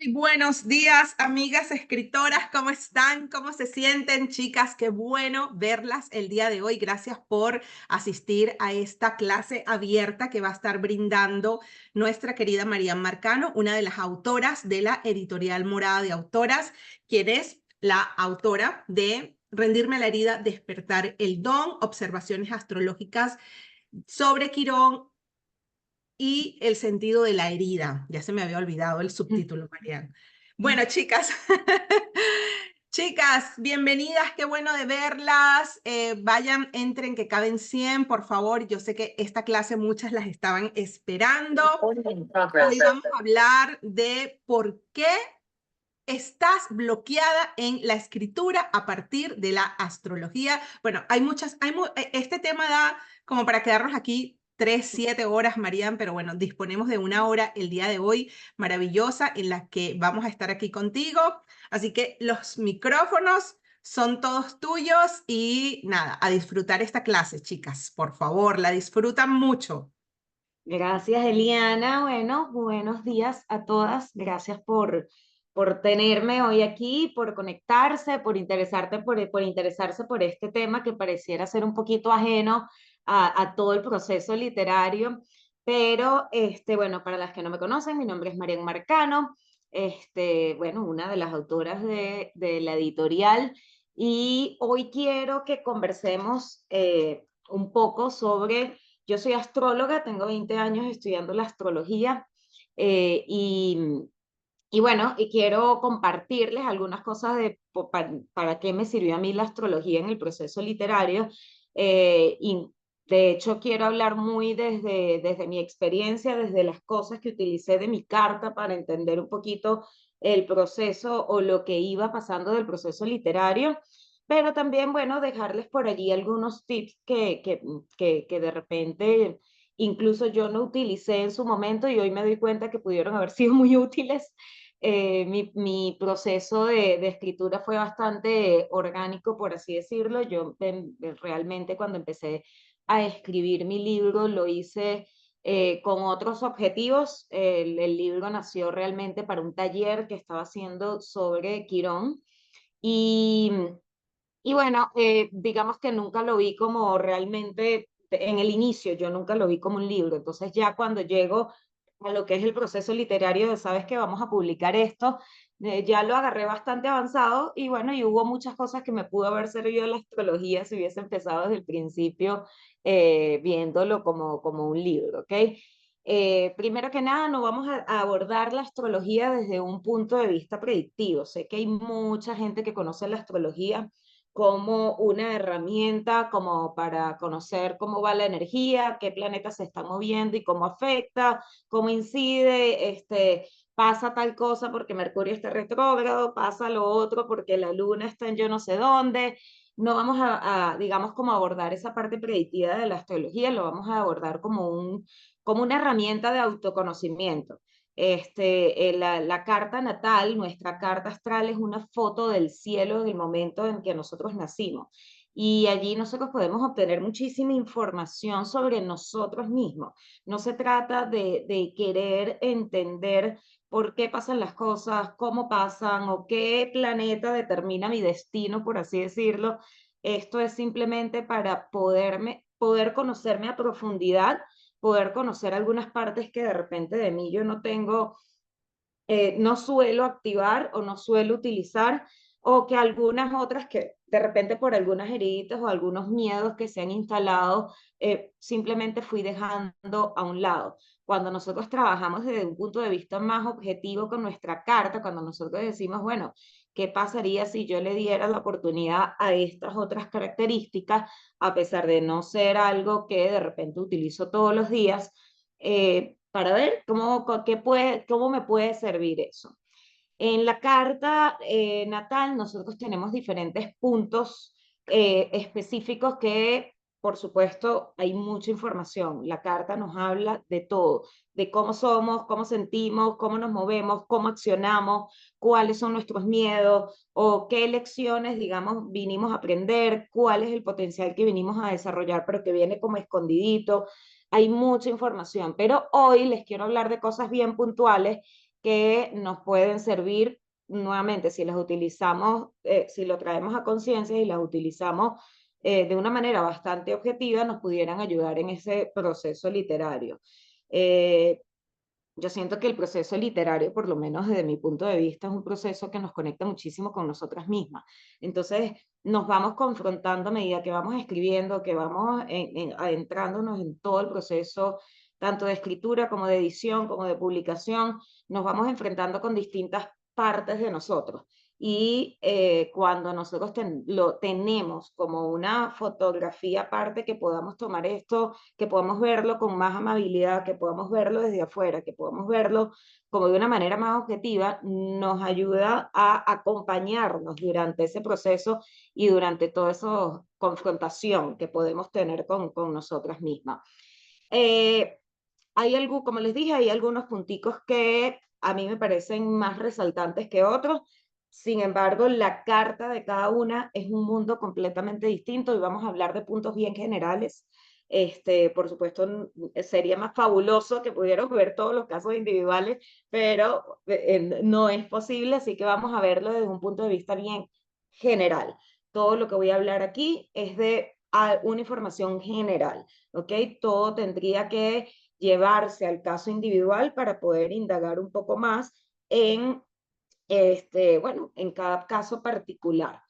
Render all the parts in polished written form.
Buenos días, amigas escritoras, ¿cómo están? ¿Cómo se sienten, chicas? Qué bueno verlas el día de hoy. Gracias por asistir a esta clase abierta que va a estar brindando nuestra querida Marian Marcano, una de las autoras de la editorial Morada de Autoras, quien es la autora de Rendirme a la herida, despertar el don, observaciones astrológicas sobre Quirón y el sentido de la herida. Ya se me había olvidado el subtítulo, Marian. Bueno, chicas, chicas, bienvenidas, qué bueno de verlas. Vayan, entren, que caben 100, por favor. Yo sé que esta clase muchas las estaban esperando. Hoy vamos a hablar de por qué estás bloqueada en la escritura a partir de la astrología. Bueno, este tema da como para quedarnos aquí 3, 7 horas, Marian, pero bueno, disponemos de una hora el día de hoy maravillosa en la que vamos a estar aquí contigo. Así que los micrófonos son todos tuyos y nada, a disfrutar esta clase, chicas, por favor, la disfrutan mucho. Gracias, Eliana. Bueno, buenos días a todas. Gracias por tenerme hoy aquí, por conectarse, por interesarse por este tema que pareciera ser un poquito ajeno a todo el proceso literario. Pero, bueno, para las que no me conocen, mi nombre es Marian Marcano, bueno, una de las autoras de la editorial. Y hoy quiero que conversemos un poco sobre. Yo soy astróloga, tengo 20 años estudiando la astrología eh, y, y bueno, y quiero compartirles algunas cosas para qué me sirvió a mí la astrología en el proceso literario. Y de hecho quiero hablar muy desde mi experiencia, desde las cosas que utilicé de mi carta para entender un poquito el proceso o lo que iba pasando del proceso literario, pero también, bueno, dejarles por allí algunos tips que de repente incluso yo no utilicé en su momento y hoy me doy cuenta que pudieron haber sido muy útiles. Mi proceso de escritura fue bastante orgánico, por así decirlo. Realmente cuando empecé a escribir mi libro lo hice con otros objetivos. El libro nació realmente para un taller que estaba haciendo sobre Quirón y, y bueno, digamos que nunca lo vi como realmente, en el inicio yo nunca lo vi como un libro. Entonces ya cuando llego a lo que es el proceso literario de, sabes que vamos a publicar esto, ya lo agarré bastante avanzado y bueno, y hubo muchas cosas que me pudo haber servido la astrología si hubiese empezado desde el principio viéndolo como un libro, ¿ok? Primero que nada, no vamos a abordar la astrología desde un punto de vista predictivo. Sé que hay mucha gente que conoce la astrología como una herramienta, como para conocer cómo va la energía, qué planetas se están moviendo y cómo afecta, cómo incide, pasa tal cosa porque Mercurio está retrógrado, pasa lo otro porque la luna está en yo no sé dónde. No vamos digamos, como abordar esa parte predictiva de la astrología, lo vamos a abordar como una herramienta de autoconocimiento. La carta natal, nuestra carta astral es una foto del cielo en el momento en que nosotros nacimos. Y allí nosotros podemos obtener muchísima información sobre nosotros mismos. No se trata de querer entender por qué pasan las cosas, cómo pasan o qué planeta determina mi destino, por así decirlo. Esto es simplemente para poder conocerme a profundidad, poder conocer algunas partes que de repente de mí yo no tengo, no suelo activar o no suelo utilizar, o que algunas otras que de repente por algunas heridas o algunos miedos que se han instalado, simplemente fui dejando a un lado. Cuando nosotros trabajamos desde un punto de vista más objetivo con nuestra carta, cuando nosotros decimos, bueno, ¿qué pasaría si yo le diera la oportunidad a estas otras características, a pesar de no ser algo que de repente utilizo todos los días? Para ver cómo me puede servir eso. En la carta natal nosotros tenemos diferentes puntos específicos que, por supuesto, hay mucha información. La carta nos habla de todo, de cómo somos, cómo sentimos, cómo nos movemos, cómo accionamos, cuáles son nuestros miedos o qué lecciones, digamos, vinimos a aprender, cuál es el potencial que vinimos a desarrollar, pero que viene como escondidito. Hay mucha información, pero hoy les quiero hablar de cosas bien puntuales que nos pueden servir nuevamente si las utilizamos, si lo traemos a conciencia y las utilizamos de una manera bastante objetiva, nos pudieran ayudar en ese proceso literario. Yo siento que el proceso literario, por lo menos desde mi punto de vista, es un proceso que nos conecta muchísimo con nosotras mismas. Entonces, nos vamos confrontando a medida que vamos escribiendo, que vamos adentrándonos en todo el proceso, tanto de escritura como de edición, como de publicación, nos vamos enfrentando con distintas partes de nosotros. Y cuando nosotros lo tenemos como una fotografía aparte, que podamos tomar esto, que podamos verlo con más amabilidad, que podamos verlo desde afuera, que podamos verlo como de una manera más objetiva, nos ayuda a acompañarnos durante ese proceso y durante toda esa confrontación que podemos tener con nosotras mismas. Hay algo, como les dije, hay algunos punticos que a mí me parecen más resaltantes que otros. Sin embargo, la carta de cada una es un mundo completamente distinto y vamos a hablar de puntos bien generales. Por supuesto, sería más fabuloso que pudiéramos ver todos los casos individuales, pero no es posible, así que vamos a verlo desde un punto de vista bien general. Todo lo que voy a hablar aquí es de una información general, ¿ok? Todo tendría que llevarse al caso individual para poder indagar un poco más en, bueno, en cada caso particular.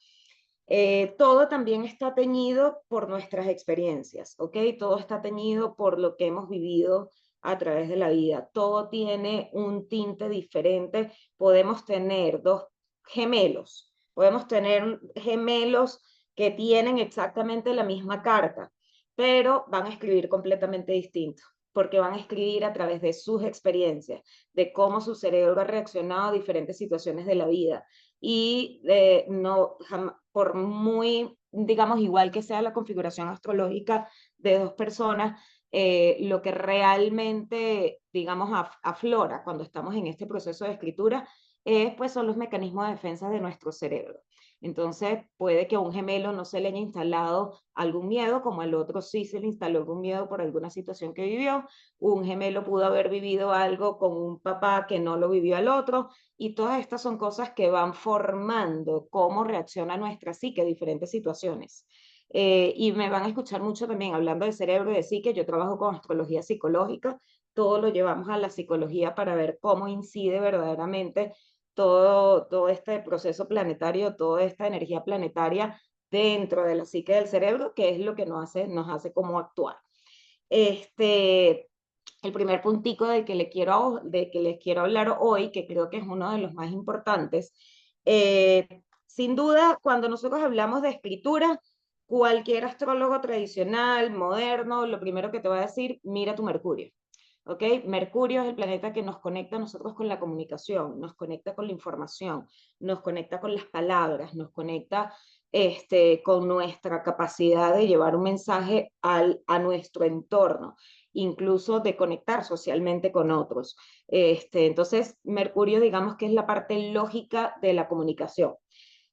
Todo también está teñido por nuestras experiencias, ¿ok? Todo está teñido por lo que hemos vivido a través de la vida. Todo tiene un tinte diferente. Podemos tener dos gemelos, podemos tener gemelos que tienen exactamente la misma carta, pero van a escribir completamente distinto, porque van a escribir a través de sus experiencias, de cómo su cerebro ha reaccionado a diferentes situaciones de la vida. Y no, por muy, digamos, igual que sea la configuración astrológica de dos personas, lo que realmente, digamos, aflora cuando estamos en este proceso de escritura pues son los mecanismos de defensa de nuestro cerebro. Entonces, puede que a un gemelo no se le haya instalado algún miedo, como al otro sí se le instaló algún miedo por alguna situación que vivió. Un gemelo pudo haber vivido algo con un papá que no lo vivió al otro, y todas estas son cosas que van formando cómo reacciona nuestra psique a diferentes situaciones. Y me van a escuchar mucho también hablando de cerebro y de psique. Yo trabajo con astrología psicológica, todo lo llevamos a la psicología para ver cómo incide verdaderamente todo este proceso planetario, toda esta energía planetaria dentro de la psique del cerebro, que es lo que nos hace cómo actuar. El primer puntico de que les quiero hablar hoy, que creo que es uno de los más importantes, sin duda, cuando nosotros hablamos de escritura, cualquier astrólogo tradicional, moderno, lo primero que te va a decir, mira tu Mercurio. ¿Ok? Mercurio es el planeta que nos conecta a nosotros con la comunicación, nos conecta con la información, nos conecta con las palabras, nos conecta con nuestra capacidad de llevar un mensaje a nuestro entorno, incluso de conectar socialmente con otros. Entonces, Mercurio, digamos que es la parte lógica de la comunicación.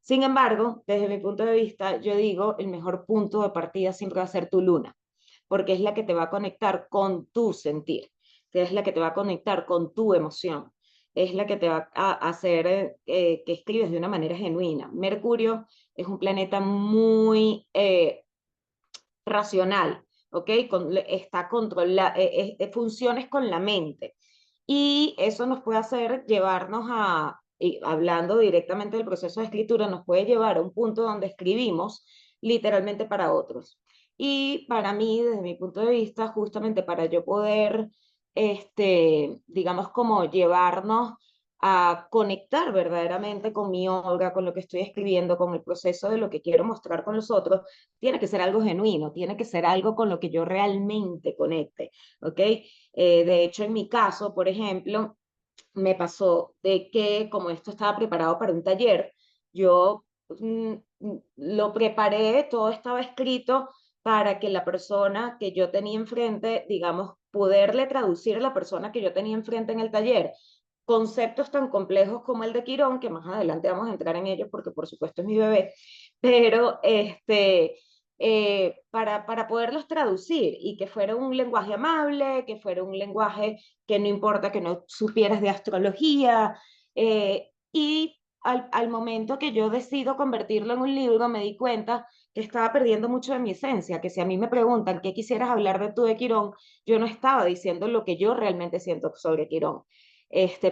Sin embargo, desde mi punto de vista, yo digo, el mejor punto de partida siempre va a ser tu luna, porque es la que te va a conectar con tu sentir, que es la que te va a conectar con tu emoción, es la que te va a hacer que escribes de una manera genuina. Mercurio es un planeta muy racional, ¿ok? Está controlado, funciones con la mente. Y eso nos puede hacer llevarnos a, y hablando directamente del proceso de escritura, nos puede llevar a un punto donde escribimos literalmente para otros. Y para mí, desde mi punto de vista, justamente para yo poder, digamos, como llevarnos a conectar verdaderamente con mi obra, con lo que estoy escribiendo, con el proceso de lo que quiero mostrar con los otros, tiene que ser algo genuino, tiene que ser algo con lo que yo realmente conecte, ¿ok? De hecho, en mi caso, por ejemplo, me pasó de que como esto estaba preparado para un taller, yo lo preparé, todo estaba escrito para que la persona que yo tenía enfrente, digamos, poderle traducir a la persona que yo tenía enfrente en el taller conceptos tan complejos como el de Quirón, que más adelante vamos a entrar en ellos porque por supuesto es mi bebé, pero para poderlos traducir y que fuera un lenguaje amable, que fuera un lenguaje que no importa que no supieras de astrología. Y al momento que yo decido convertirlo en un libro, me di cuenta que estaba perdiendo mucho de mi esencia, que si a mí me preguntan qué quisieras hablar de tú de Quirón, yo no estaba diciendo lo que yo realmente siento sobre Quirón,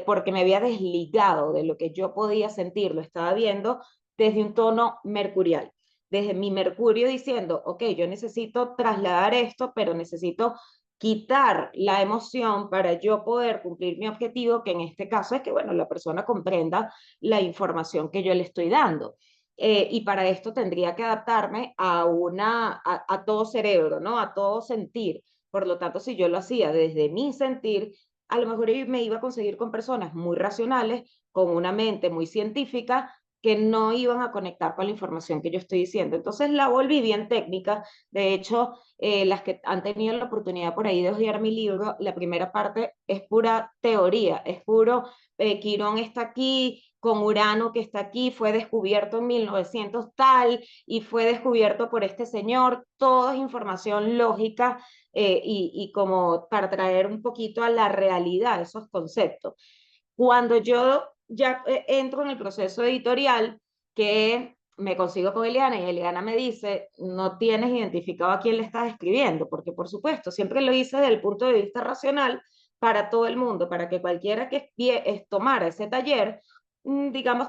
porque me había desligado de lo que yo podía sentir, lo estaba viendo desde un tono mercurial, desde mi Mercurio diciendo, ok, yo necesito trasladar esto, pero necesito quitar la emoción para yo poder cumplir mi objetivo, que en este caso es que, bueno, la persona comprenda la información que yo le estoy dando. Y para esto tendría que adaptarme a todo cerebro, ¿no? A todo sentir. Por lo tanto, si yo lo hacía desde mi sentir, a lo mejor me iba a conseguir con personas muy racionales, con una mente muy científica, que no iban a conectar con la información que yo estoy diciendo. Entonces la volví bien técnica. De hecho, las que han tenido la oportunidad por ahí de estudiar mi libro, la primera parte es pura teoría, es puro, Quirón está aquí, con Urano que está aquí, fue descubierto en 1900 tal, y fue descubierto por este señor, toda es información lógica, y como para traer un poquito a la realidad esos conceptos. Cuando yo ya entro en el proceso editorial, que me consigo con Eliana y Eliana me dice, no tienes identificado a quién le estás escribiendo, porque por supuesto, siempre lo hice desde el punto de vista racional para todo el mundo, para que cualquiera que tomara ese taller, digamos,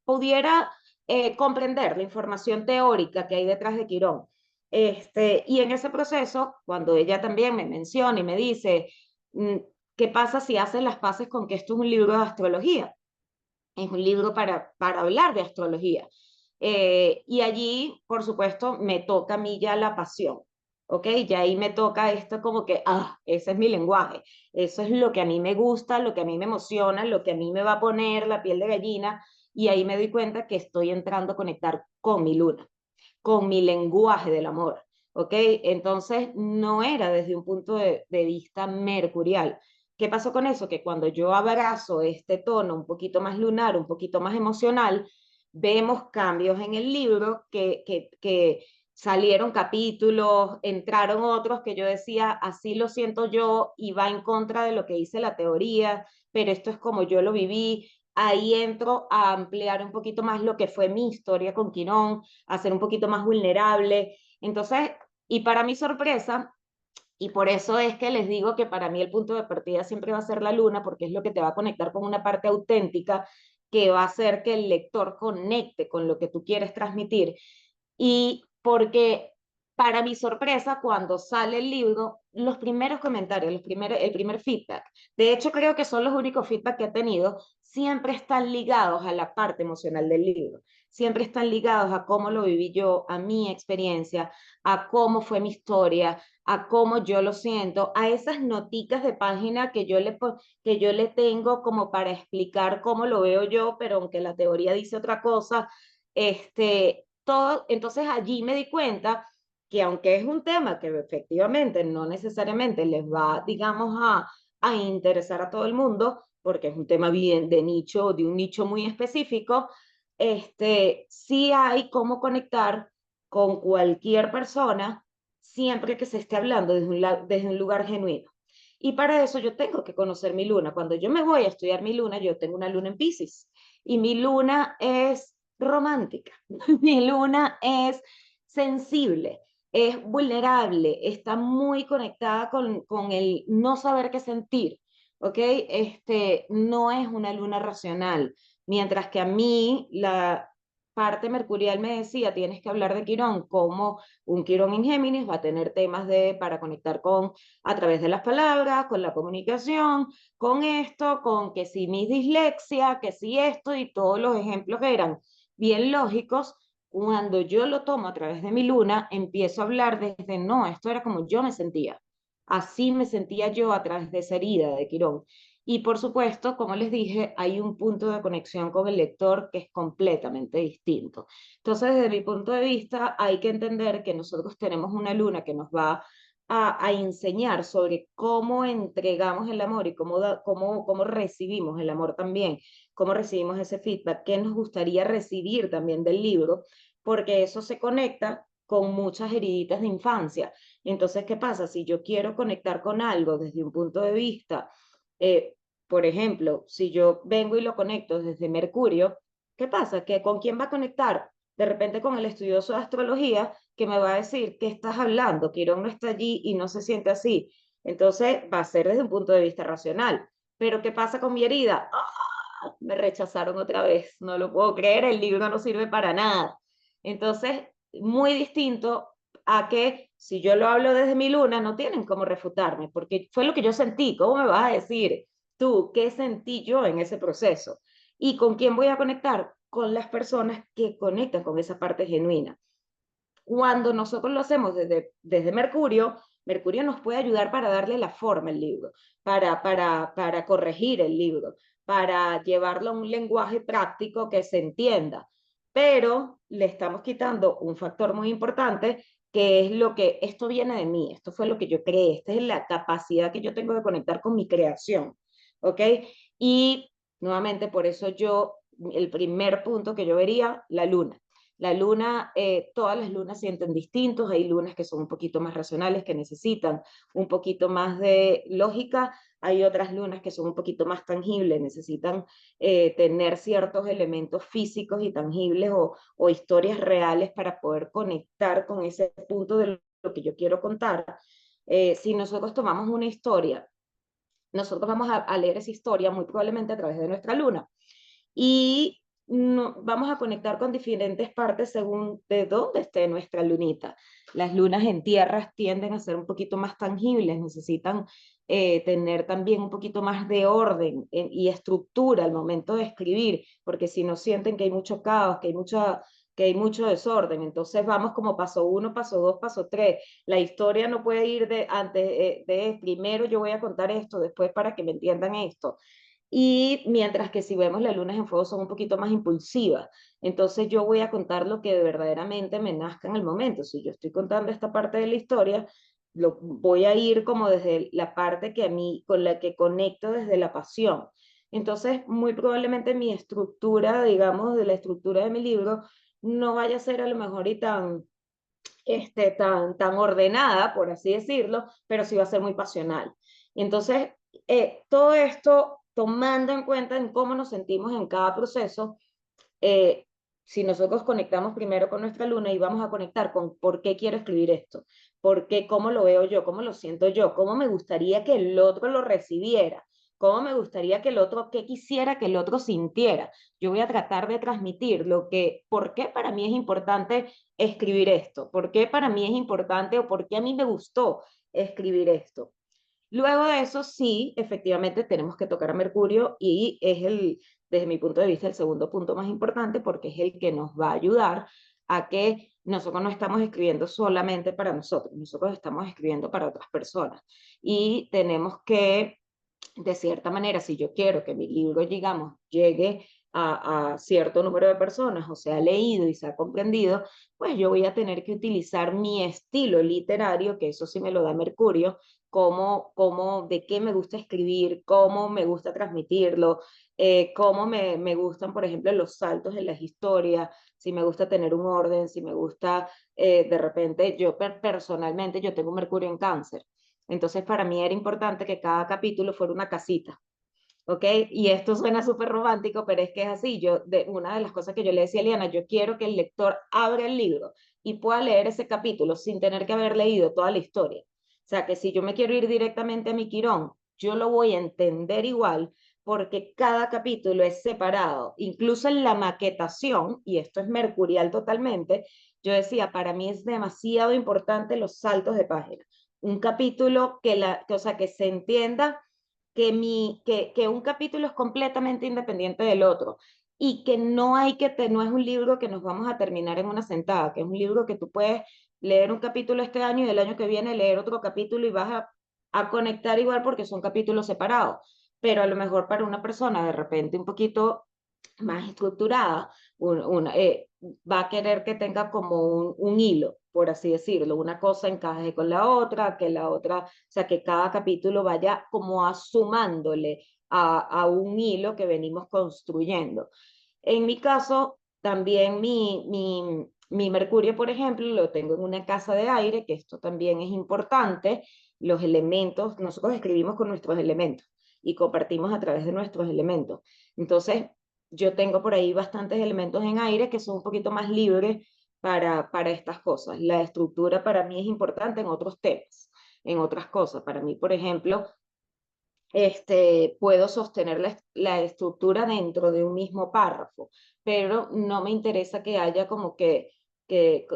pudiera comprender la información teórica que hay detrás de Quirón. Y en ese proceso, cuando ella también me menciona y me dice, mm, ¿qué pasa si haces las paces con que esto es un libro de astrología? Es un libro para hablar de astrología. Y allí, por supuesto, me toca a mí ya la pasión, ¿ok? Ya ahí me toca esto como que, ese es mi lenguaje, eso es lo que a mí me gusta, lo que a mí me emociona, lo que a mí me va a poner la piel de gallina, y ahí me doy cuenta que estoy entrando a conectar con mi luna, con mi lenguaje del amor, ¿ok? Entonces no era desde un punto de vista mercurial. ¿Qué pasó con eso? Que cuando yo abrazo este tono un poquito más lunar, un poquito más emocional, vemos cambios en el libro que salieron capítulos, entraron otros que yo decía, así lo siento yo y va en contra de lo que dice la teoría, pero esto es como yo lo viví. Ahí entro a ampliar un poquito más lo que fue mi historia con Quirón, a ser un poquito más vulnerable. Entonces, y para mi sorpresa, y por eso es que les digo que para mí el punto de partida siempre va a ser la luna, porque es lo que te va a conectar con una parte auténtica que va a hacer que el lector conecte con lo que tú quieres transmitir. Y porque para mi sorpresa, cuando sale el libro, los primeros comentarios, el primer feedback, de hecho creo que son los únicos feedback que he tenido, siempre están ligados a la parte emocional del libro, siempre están ligados a cómo lo viví yo, a mi experiencia, a cómo fue mi historia, a cómo yo lo siento, a esas noticas de página que yo le tengo como para explicar cómo lo veo yo, pero aunque la teoría dice otra cosa, todo, entonces allí me di cuenta que aunque es un tema que efectivamente no necesariamente les va, digamos, a interesar a todo el mundo, porque es un tema bien de nicho, de un nicho muy específico, sí hay cómo conectar con cualquier persona siempre que se esté hablando desde un lugar genuino. Y para eso yo tengo que conocer mi luna. Cuando yo me voy a estudiar mi luna, yo tengo una luna en Piscis y mi luna es romántica. Mi luna es sensible, es vulnerable, está muy conectada con el no saber qué sentir, ¿ok? No es una luna racional. Mientras que a mí la parte mercurial me decía, tienes que hablar de Quirón, como un Quirón en Géminis va a tener temas para conectar a través de las palabras, con la comunicación, con esto, con que si mi dislexia, que si esto, y todos los ejemplos que eran bien lógicos. Cuando yo lo tomo a través de mi luna, empiezo a hablar desde, no, esto era como yo me sentía. Así me sentía yo a través de esa herida de Quirón. Y por supuesto, como les dije, hay un punto de conexión con el lector que es completamente distinto. Entonces, desde mi punto de vista, hay que entender que nosotros tenemos una luna que nos va a enseñar sobre cómo entregamos el amor y cómo recibimos el amor también, cómo recibimos ese feedback, qué nos gustaría recibir también del libro, porque eso se conecta con muchas heriditas de infancia. Entonces, ¿qué pasa? Si yo quiero conectar con algo desde un punto de vista, eh, por ejemplo, si yo vengo y lo conecto desde Mercurio, ¿qué pasa? Que ¿con quién va a conectar? De repente con el estudioso de astrología que me va a decir, ¿qué estás hablando? Quirón no está allí y no se siente así. Entonces va a ser desde un punto de vista racional. Pero ¿qué pasa con mi herida? ¡Ah! Me rechazaron otra vez, no lo puedo creer, el libro no sirve para nada. Entonces, muy distinto a que si yo lo hablo desde mi luna, no tienen cómo refutarme, porque fue lo que yo sentí. ¿Cómo me vas a decir tú qué sentí yo en ese proceso? ¿Y con quién voy a conectar? Con las personas que conectan con esa parte genuina. Cuando nosotros lo hacemos desde Mercurio, Mercurio nos puede ayudar para darle la forma al libro, para corregir el libro, para llevarlo a un lenguaje práctico que se entienda. Pero le estamos quitando un factor muy importante, que es lo que esto viene de mí, esto fue lo que yo creé, esta es la capacidad que yo tengo de conectar con mi creación, ¿ok? Y nuevamente, por eso yo, el primer punto que yo vería, la luna. La luna, todas las lunas sienten distintos, hay lunas que son un poquito más racionales, que necesitan un poquito más de lógica, hay otras lunas que son un poquito más tangibles, necesitan tener ciertos elementos físicos y tangibles o historias reales para poder conectar con ese punto de lo que yo quiero contar. Si nosotros tomamos una historia, nosotros vamos a leer esa historia muy probablemente a través de nuestra luna y no, vamos a conectar con diferentes partes según de dónde esté nuestra lunita. Las lunas en tierras tienden a ser un poquito más tangibles, necesitan tener también un poquito más de orden y estructura al momento de escribir, porque si no sienten que hay mucho caos, que hay mucho desorden, entonces vamos como paso uno, paso dos, paso tres. La historia no puede ir de antes de primero yo voy a contar esto, después para que me entiendan esto. Y mientras que si vemos las lunas en fuego son un poquito más impulsivas. Entonces yo voy a contar lo que verdaderamente me nazca en el momento. Si yo estoy contando esta parte de la historia, lo voy a ir como desde la parte que a mí, con la que conecto desde la pasión. Entonces, muy probablemente mi estructura, digamos, de la estructura de mi libro, no vaya a ser a lo mejor y tan ordenada, por así decirlo, pero sí va a ser muy pasional. Entonces, todo esto tomando en cuenta en cómo nos sentimos en cada proceso, eh, si nosotros conectamos primero con nuestra luna y vamos a conectar con por qué quiero escribir esto, por qué, cómo lo veo yo, cómo lo siento yo, cómo me gustaría que el otro lo recibiera, cómo me gustaría que el otro, qué quisiera que el otro sintiera. Yo voy a tratar de transmitir lo que, por qué para mí es importante escribir esto, por qué para mí es importante o por qué a mí me gustó escribir esto. Luego de eso, sí, efectivamente tenemos que tocar a Mercurio y es desde mi punto de vista, el segundo punto más importante porque es el que nos va a ayudar a que nosotros no estamos escribiendo solamente para nosotros, nosotros estamos escribiendo para otras personas y tenemos que, de cierta manera, si yo quiero que mi libro, digamos, llegue a cierto número de personas o sea leído y sea comprendido, pues yo voy a tener que utilizar mi estilo literario, que eso sí me lo da Mercurio, de qué me gusta escribir, cómo me gusta transmitirlo, cómo me gustan, por ejemplo, los saltos en las historias, si me gusta tener un orden, si me gusta, de repente, yo personalmente, yo tengo Mercurio en Cáncer. Entonces, para mí era importante que cada capítulo fuera una casita, ¿ok? Y esto suena súper romántico, pero es que es así. Una de las cosas que yo le decía a Liana, yo quiero que el lector abra el libro y pueda leer ese capítulo sin tener que haber leído toda la historia. O sea, que si yo me quiero ir directamente a mi Quirón, yo lo voy a entender igual porque cada capítulo es separado, incluso en la maquetación, y esto es mercurial totalmente, yo decía, para mí es demasiado importante los saltos de página. Un capítulo o sea, que se entienda que un capítulo es completamente independiente del otro y que no es un libro que nos vamos a terminar en una sentada, que es un libro que tú puedes leer un capítulo este año y el año que viene leer otro capítulo y vas a conectar igual porque son capítulos separados, pero a lo mejor para una persona de repente un poquito más estructurada, va a querer que tenga como un hilo, por así decirlo, una cosa encaje con la otra, que la otra, o sea, que cada capítulo vaya como asumándole a un hilo que venimos construyendo. En mi caso, también Mi Mercurio, por ejemplo, lo tengo en una casa de aire, que esto también es importante. Los elementos, nosotros escribimos con nuestros elementos y compartimos a través de nuestros elementos. Entonces, yo tengo por ahí bastantes elementos en aire que son un poquito más libres para estas cosas. La estructura para mí es importante en otros temas, en otras cosas. Para mí, por ejemplo, puedo sostener la estructura dentro de un mismo párrafo, pero no me interesa que haya como que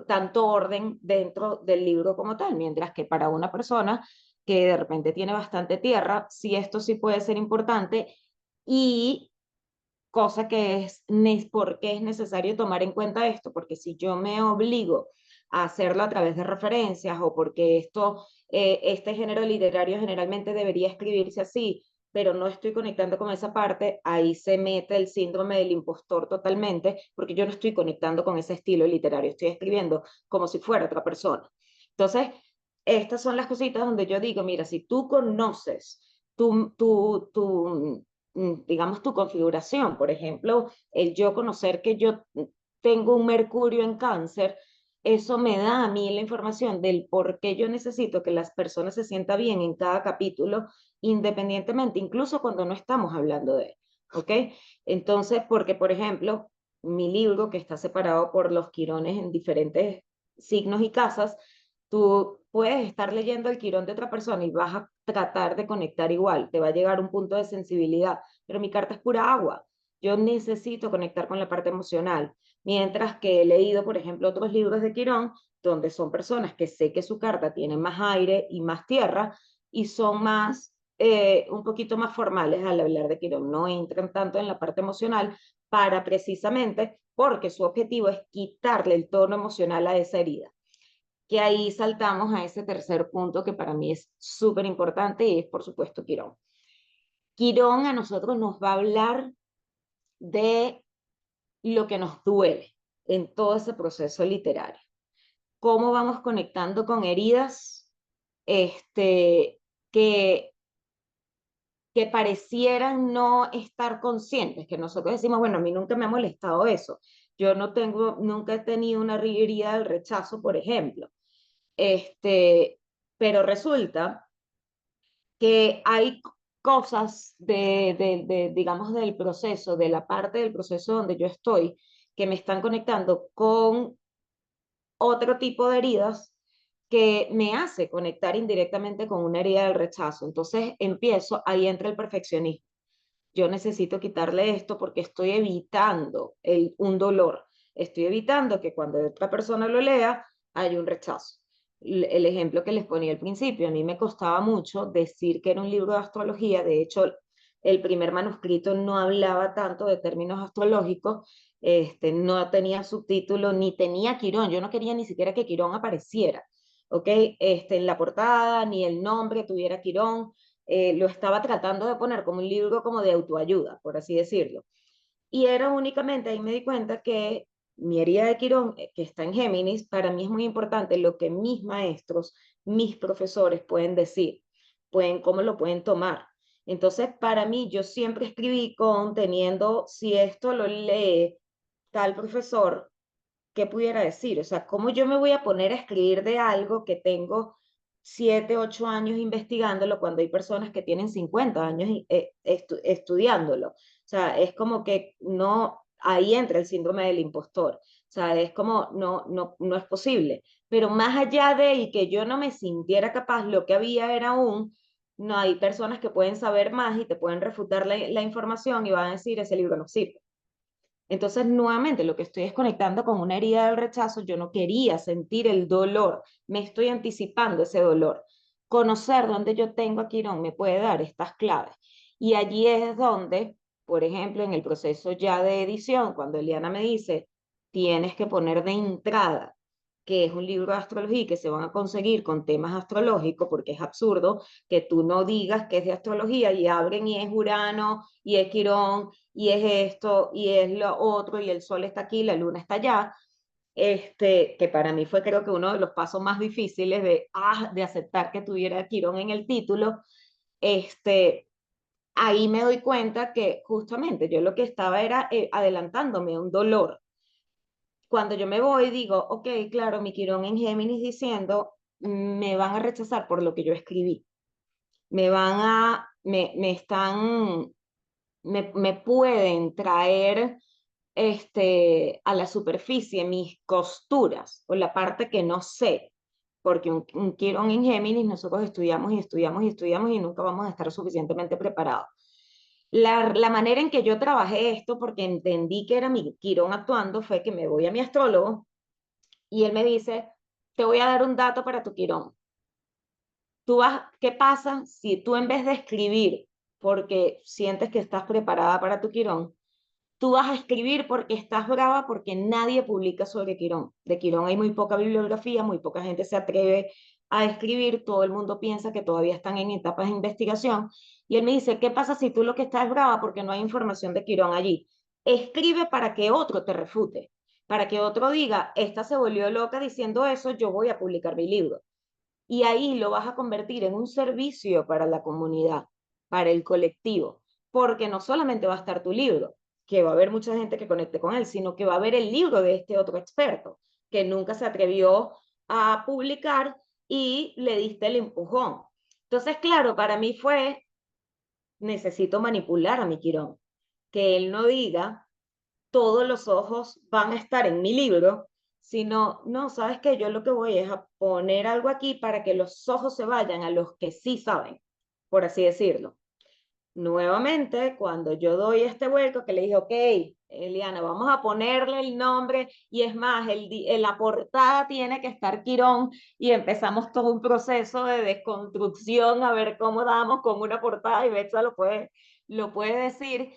tanto orden dentro del libro como tal, mientras que para una persona que de repente tiene bastante tierra, sí esto sí puede ser importante y cosa que es, ¿por qué es necesario tomar en cuenta esto? Porque si yo me obligo a hacerlo a través de referencias o porque este género literario generalmente debería escribirse así, pero no estoy conectando con esa parte, ahí se mete el síndrome del impostor totalmente, porque yo no estoy conectando con ese estilo literario, estoy escribiendo como si fuera otra persona. Entonces, estas son las cositas donde yo digo, mira, si tú conoces digamos, tu configuración. Por ejemplo, el yo conocer que yo tengo un Mercurio en Cáncer, eso me da a mí la información del por qué yo necesito que las personas se sientan bien en cada capítulo, independientemente, incluso cuando no estamos hablando de él. ¿Ok? Entonces, porque, por ejemplo, mi libro, que está separado por los quirones en diferentes signos y casas, tú puedes estar leyendo el quirón de otra persona y vas a tratar de conectar igual, te va a llegar un punto de sensibilidad, pero mi carta es pura agua. Yo necesito conectar con la parte emocional, mientras que he leído, por ejemplo, otros libros de Quirón, donde son personas que sé que su carta tiene más aire y más tierra y son más, un poquito más formales al hablar de Quirón, no entran tanto en la parte emocional para precisamente porque su objetivo es quitarle el tono emocional a esa herida, que ahí saltamos a ese tercer punto que para mí es súper importante y es, por supuesto, Quirón. Quirón a nosotros nos va a hablar de lo que nos duele en todo ese proceso literario. Cómo vamos conectando con heridas que, que parecieran no estar conscientes, que nosotros decimos, bueno, a mí nunca me ha molestado eso. Yo nunca he tenido una herida del rechazo, por ejemplo. Pero resulta que hay cosas digamos, del proceso, de la parte del proceso donde yo estoy, que me están conectando con otro tipo de heridas que me hace conectar indirectamente con una herida del rechazo. Entonces ahí entra el perfeccionismo. Yo necesito quitarle esto porque estoy evitando un dolor. Estoy evitando que cuando otra persona lo lea haya un rechazo. El ejemplo que les ponía al principio, a mí me costaba mucho decir que era un libro de astrología. De hecho, el primer manuscrito no hablaba tanto de términos astrológicos, no tenía subtítulo, ni tenía Quirón. Yo no quería ni siquiera que Quirón apareciera, ¿ok? En la portada, ni el nombre tuviera Quirón. Lo estaba tratando de poner como un libro como de autoayuda, por así decirlo. Y era únicamente, ahí me di cuenta que mi herida de Quirón, que está en Géminis, para mí es muy importante lo que mis maestros, mis profesores pueden decir, cómo lo pueden tomar. Entonces, para mí, yo siempre escribí teniendo, si esto lo lee tal profesor, ¿qué pudiera decir? O sea, ¿cómo yo me voy a poner a escribir de algo que tengo 7, 8 años investigándolo cuando hay personas que tienen 50 años estudiándolo? O sea, es como que no, ahí entra el síndrome del impostor. O sea, es como, no es posible. Pero más allá de y que yo no me sintiera capaz, lo que había era no hay personas que pueden saber más y te pueden refutar la información y van a decir, ese libro no sirve. Entonces, nuevamente, lo que estoy es conectando con una herida del rechazo. Yo no quería sentir el dolor, me estoy anticipando ese dolor. Conocer dónde yo tengo a Quirón me puede dar estas claves. Y allí es donde, por ejemplo, en el proceso ya de edición, cuando Eliana me dice, tienes que poner de entrada que es un libro de astrología y que se van a conseguir con temas astrológicos, porque es absurdo que tú no digas que es de astrología y abren y es Urano y es Quirón y es esto y es lo otro y el sol está aquí, la luna está allá, que para mí fue creo que uno de los pasos más difíciles de aceptar que tuviera Quirón en el título. Ahí me doy cuenta que justamente yo lo que estaba era adelantándome a un dolor cuando yo me voy, digo, ok, claro, mi Quirón en Géminis diciendo, me van a rechazar por lo que yo escribí. Me están, me pueden traer a la superficie mis costuras o la parte que no sé, porque un Quirón en Géminis nosotros estudiamos y estudiamos y estudiamos y nunca vamos a estar suficientemente preparados. La manera en que yo trabajé esto, porque entendí que era mi Quirón actuando, fue que me voy a mi astrólogo y él me dice, te voy a dar un dato para tu Quirón. ¿Qué pasa si tú en vez de escribir porque sientes que estás preparada para tu Quirón, tú vas a escribir porque estás brava porque nadie publica sobre Quirón? De Quirón hay muy poca bibliografía, muy poca gente se atreve a escribir, todo el mundo piensa que todavía están en etapas de investigación. Y él me dice, ¿qué pasa si tú lo que estás brava porque no hay información de Quirón allí? Escribe para que otro te refute, para que otro diga, esta se volvió loca diciendo eso, yo voy a publicar mi libro. Y ahí lo vas a convertir en un servicio para la comunidad, para el colectivo, porque no solamente va a estar tu libro, que va a haber mucha gente que conecte con él, sino que va a haber el libro de este otro experto, que nunca se atrevió a publicar y le diste el empujón. Entonces, claro, para mí fue, necesito manipular a mi Quirón, que él no diga, todos los ojos van a estar en mi libro, sino, no, sabes que yo lo que voy es a poner algo aquí para que los ojos se vayan a los que sí saben, por así decirlo. Nuevamente, cuando yo doy este vuelco, que le dije, ok, Eliana, vamos a ponerle el nombre, y es más, la portada tiene que estar Quirón, y empezamos todo un proceso de desconstrucción a ver cómo damos con una portada, y Betsa lo puede decir,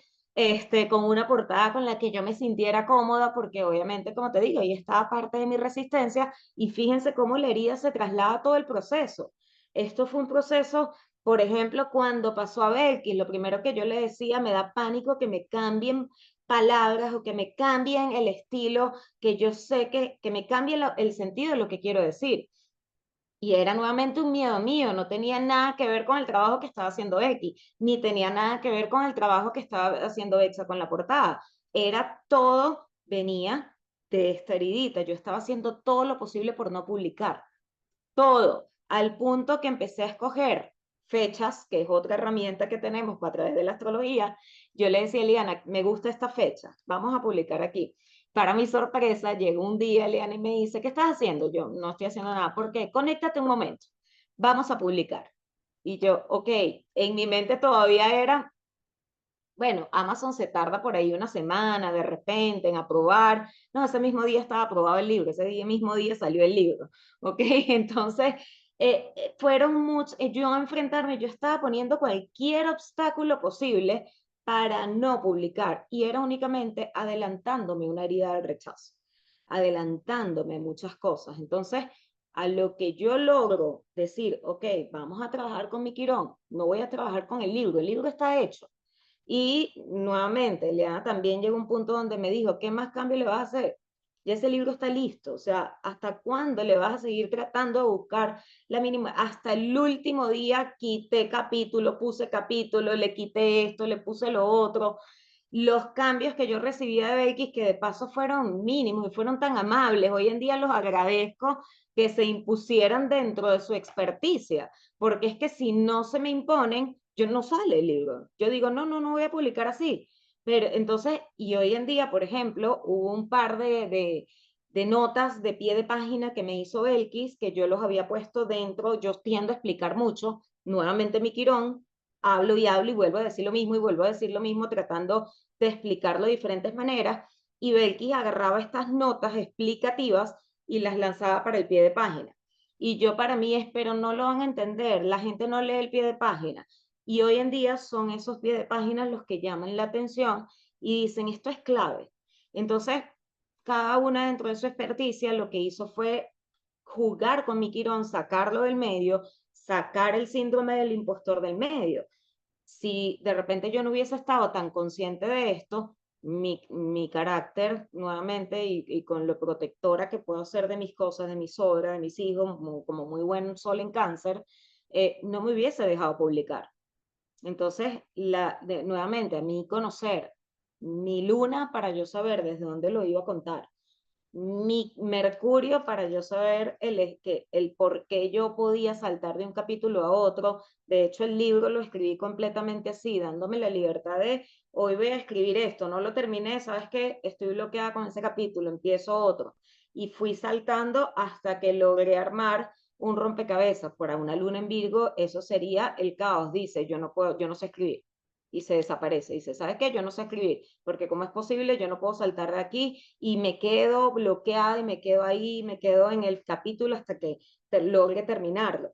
con una portada con la que yo me sintiera cómoda, porque obviamente, como te digo, ahí estaba parte de mi resistencia, y fíjense cómo la herida se traslada todo el proceso. Esto fue un proceso, por ejemplo, cuando pasó a Belkis, lo primero que yo le decía, me da pánico que me cambien palabras o que me cambien el estilo, que yo sé que me cambie el sentido de lo que quiero decir. Y era nuevamente un miedo mío, no tenía nada que ver con el trabajo que estaba haciendo X, ni tenía nada que ver con el trabajo que estaba haciendo Exa con la portada. Era todo, venía de esta heridita. Yo estaba haciendo todo lo posible por no publicar, todo, al punto que empecé a escoger fechas, que es otra herramienta que tenemos a través de la astrología. Yo le decía a Eliana, me gusta esta fecha, vamos a publicar aquí. Para mi sorpresa, llegó un día Eliana y me dice, ¿qué estás haciendo? Yo no estoy haciendo nada. ¿Por qué? Conéctate un momento, vamos a publicar. Y yo, ok, en mi mente todavía era, bueno, Amazon se tarda por ahí una semana de repente en aprobar. No, ese mismo día estaba aprobado el libro, mismo día salió el libro, ¿ok? Entonces, fueron muchos, yo a enfrentarme, yo estaba poniendo cualquier obstáculo posible para no publicar, y era únicamente adelantándome una herida del rechazo, adelantándome muchas cosas. Entonces, a lo que yo logro decir, ok, vamos a trabajar con mi Quirón, no voy a trabajar con el libro está hecho. Y nuevamente, Leana también llegó a un punto donde me dijo, ¿qué más cambio le vas a hacer? Ya ese libro está listo, o sea, ¿hasta cuándo le vas a seguir tratando de buscar la mínima? Hasta el último día quité capítulo, puse capítulo, le quité esto, le puse lo otro. Los cambios que yo recibía de X, que de paso fueron mínimos y fueron tan amables, hoy en día los agradezco que se impusieran dentro de su experticia, porque es que si no se me imponen, yo no sale el libro. Yo digo, no, no, no voy a publicar así. Pero entonces, y hoy en día, por ejemplo, hubo un par de notas de pie de página que me hizo Belkis, que yo los había puesto dentro, yo tiendo a explicar mucho, nuevamente mi Quirón, hablo y vuelvo a decir lo mismo y vuelvo a decir lo mismo, tratando de explicarlo de diferentes maneras, y Belkis agarraba estas notas explicativas y las lanzaba para el pie de página. Y yo para mí es, pero no lo van a entender, la gente no lee el pie de página. Y hoy en día son esos pies de página los que llaman la atención y dicen, esto es clave. Entonces, cada una dentro de su experticia lo que hizo fue jugar con mi Quirón, sacarlo del medio, sacar el síndrome del impostor del medio. Si de repente yo no hubiese estado tan consciente de esto, mi carácter nuevamente y con lo protectora que puedo ser de mis cosas, de mis obras, de mis hijos, como muy buen sol en cáncer, no me hubiese dejado publicar. Entonces, nuevamente, a mí conocer mi luna para yo saber desde dónde lo iba a contar, mi Mercurio para yo saber el por qué yo podía saltar de un capítulo a otro. De hecho, el libro lo escribí completamente así, dándome la libertad de, hoy voy a escribir esto, no lo terminé, ¿sabes qué? Estoy bloqueada con ese capítulo, empiezo otro. Y fui saltando hasta que logré armar un rompecabezas para una luna en Virgo, eso sería el caos. Dice, yo no puedo, yo no sé escribir. Y se desaparece. Dice, ¿sabes qué? Yo no sé escribir, porque ¿cómo es posible? Yo no puedo saltar de aquí y me quedo bloqueada y me quedo ahí, me quedo en el capítulo hasta que logre terminarlo.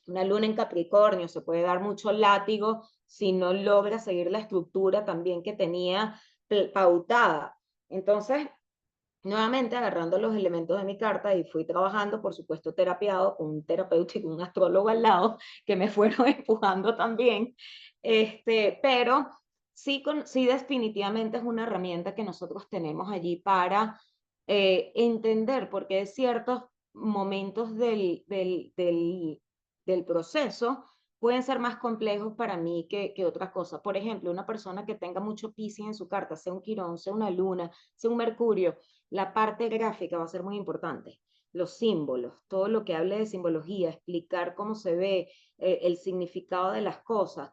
Una luna en Capricornio se puede dar mucho látigo si no logra seguir la estructura también que tenía pautada. Entonces, nuevamente agarrando los elementos de mi carta y fui trabajando, por supuesto, terapiado con un terapéutico, un astrólogo al lado, que me fueron empujando también. Pero sí, sí definitivamente es una herramienta que nosotros tenemos allí para entender, porque de ciertos momentos del proceso pueden ser más complejos para mí que otras cosas. Por ejemplo, una persona que tenga mucho Piscis en su carta, sea un Quirón, sea una Luna, sea un Mercurio, la parte gráfica va a ser muy importante. Los símbolos, todo lo que hable de simbología, explicar cómo se ve, el significado de las cosas.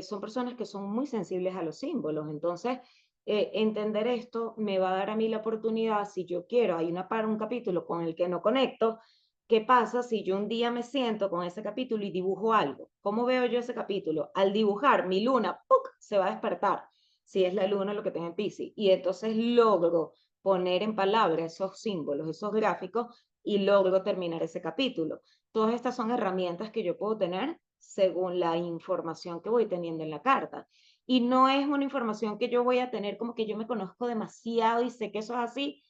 Son personas que son muy sensibles a los símbolos. Entonces, entender esto me va a dar a mí la oportunidad, si yo quiero, hay un capítulo con el que no conecto, ¿qué pasa si yo un día me siento con ese capítulo y dibujo algo? ¿Cómo veo yo ese capítulo? Al dibujar, mi luna ¡puc! Se va a despertar, si es la luna lo que tengo en Piscis. Y entonces logro poner en palabras esos símbolos, esos gráficos, y logro terminar ese capítulo. Todas estas son herramientas que yo puedo tener según la información que voy teniendo en la carta. Y no es una información que yo voy a tener como que yo me conozco demasiado y sé que eso es así,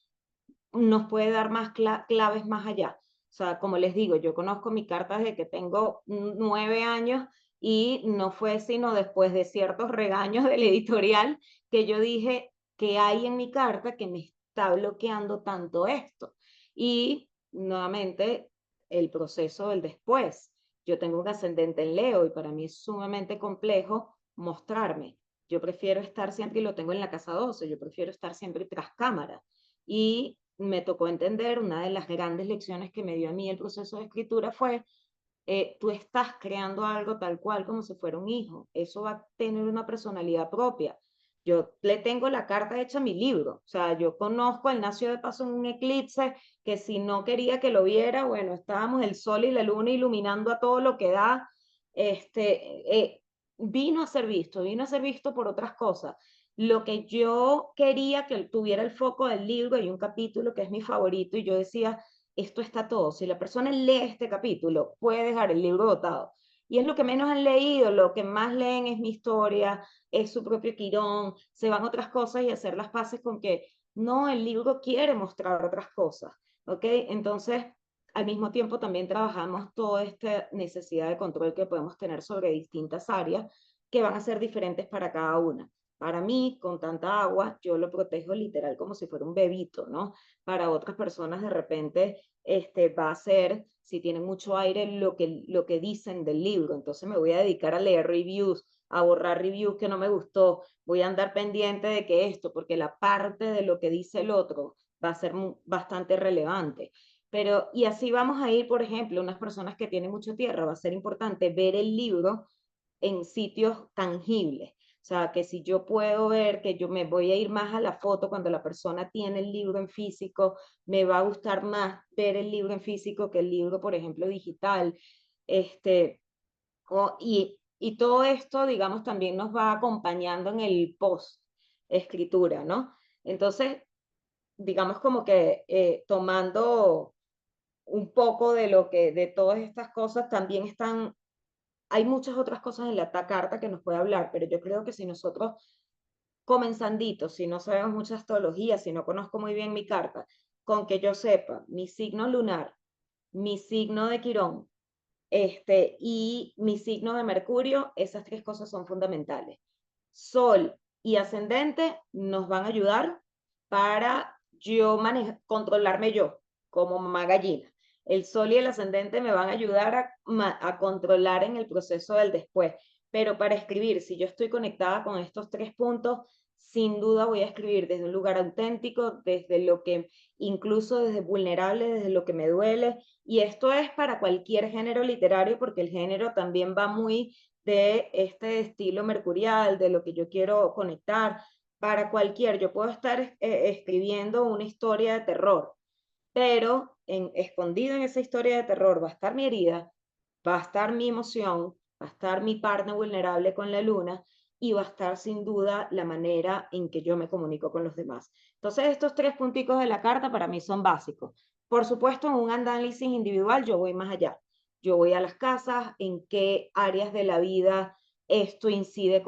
nos puede dar más claves más allá. O sea, como les digo, yo conozco mi carta desde que tengo 9 años y no fue sino después de ciertos regaños del editorial que yo dije que hay en mi carta que me está bloqueando tanto esto. Y nuevamente el proceso del después. Yo tengo un ascendente en Leo y para mí es sumamente complejo mostrarme. Yo prefiero estar siempre, y lo tengo en la casa 12, yo prefiero estar siempre tras cámara. Y me tocó entender, una de las grandes lecciones que me dio a mí el proceso de escritura fue, tú estás creando algo tal cual como si fuera un hijo, eso va a tener una personalidad propia. Yo le tengo la carta hecha a mi libro, o sea, yo conozco, él nació de paso en un eclipse, que si no quería que lo viera, bueno, estábamos el sol y la luna iluminando a todo lo que da, vino a ser visto por otras cosas. Lo que yo quería que tuviera el foco del libro, hay un capítulo que es mi favorito y yo decía, esto está todo. Si la persona lee este capítulo, puede dejar el libro botado. Y es lo que menos han leído, lo que más leen es mi historia, es su propio Quirón, se van otras cosas y hacer las paces con que no, el libro quiere mostrar otras cosas, ¿ok? Entonces, al mismo tiempo también trabajamos toda esta necesidad de control que podemos tener sobre distintas áreas que van a ser diferentes para cada una. Para mí, con tanta agua, yo lo protejo literal como si fuera un bebito, ¿no? Para otras personas de repente va a ser, si tiene mucho aire, lo que dicen del libro. Entonces me voy a dedicar a leer reviews, a borrar reviews que no me gustó. Voy a andar pendiente de que esto, porque la parte de lo que dice el otro va a ser bastante relevante. Pero, y así vamos a ir, por ejemplo, unas personas que tienen mucha tierra, va a ser importante ver el libro en sitios tangibles. O sea, que si yo puedo ver que yo me voy a ir más a la foto cuando la persona tiene el libro en físico, me va a gustar más ver el libro en físico que el libro, por ejemplo, digital. Este, y todo esto, digamos, también nos va acompañando en el post escritura, ¿no? Entonces, digamos como que tomando un poco de lo que, de todas estas cosas, también están, hay muchas otras cosas en la carta que nos puede hablar, pero yo creo que si nosotros comenzandito, si no sabemos mucha astrología, si no conozco muy bien mi carta, con que yo sepa mi signo lunar, mi signo de Quirón, y mi signo de Mercurio, esas tres cosas son fundamentales. Sol y ascendente nos van a ayudar para yo controlarme yo, como mamá gallina. El sol y el ascendente me van a ayudar a controlar en el proceso del después. Pero para escribir, si yo estoy conectada con estos tres puntos, sin duda voy a escribir desde un lugar auténtico, desde lo que, incluso desde vulnerable, desde lo que me duele. Y esto es para cualquier género literario, porque el género también va muy de este estilo mercurial, de lo que yo quiero conectar. Para cualquier, yo puedo estar escribiendo una historia de terror, pero escondido en esa historia de terror va a estar mi herida, va a estar mi emoción, va a estar mi parte vulnerable con la luna y va a estar sin duda la manera en que yo me comunico con los demás. Entonces, estos tres punticos de la carta para mí son básicos. Por supuesto, en un análisis individual yo voy más allá. Yo voy a las casas, en qué áreas de la vida esto incide,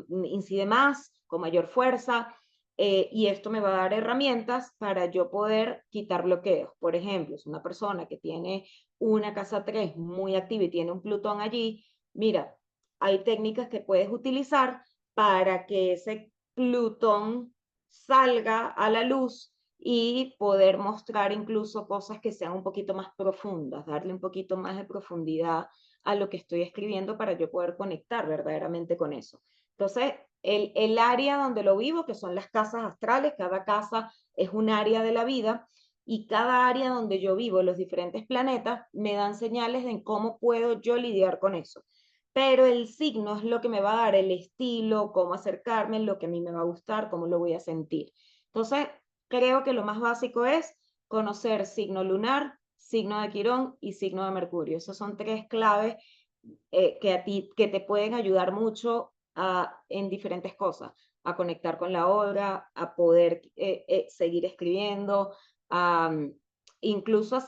incide más, con mayor fuerza, y esto me va a dar herramientas para yo poder quitar bloqueos. Por ejemplo, es una persona que tiene una casa 3 muy activa y tiene un Plutón allí, mira, hay técnicas que puedes utilizar para que ese Plutón salga a la luz y poder mostrar incluso cosas que sean un poquito más profundas, darle un poquito más de profundidad a lo que estoy escribiendo para yo poder conectar verdaderamente con eso. Entonces, el área donde lo vivo, que son las casas astrales, cada casa es un área de la vida, y cada área donde yo vivo, los diferentes planetas, me dan señales de cómo puedo yo lidiar con eso. Pero el signo es lo que me va a dar el estilo, cómo acercarme, lo que a mí me va a gustar, cómo lo voy a sentir. Entonces, creo que lo más básico es conocer signo lunar, signo de Quirón y signo de Mercurio. Esos son tres claves que te pueden ayudar mucho en diferentes cosas, a conectar con la obra, a poder seguir escribiendo, a incluso a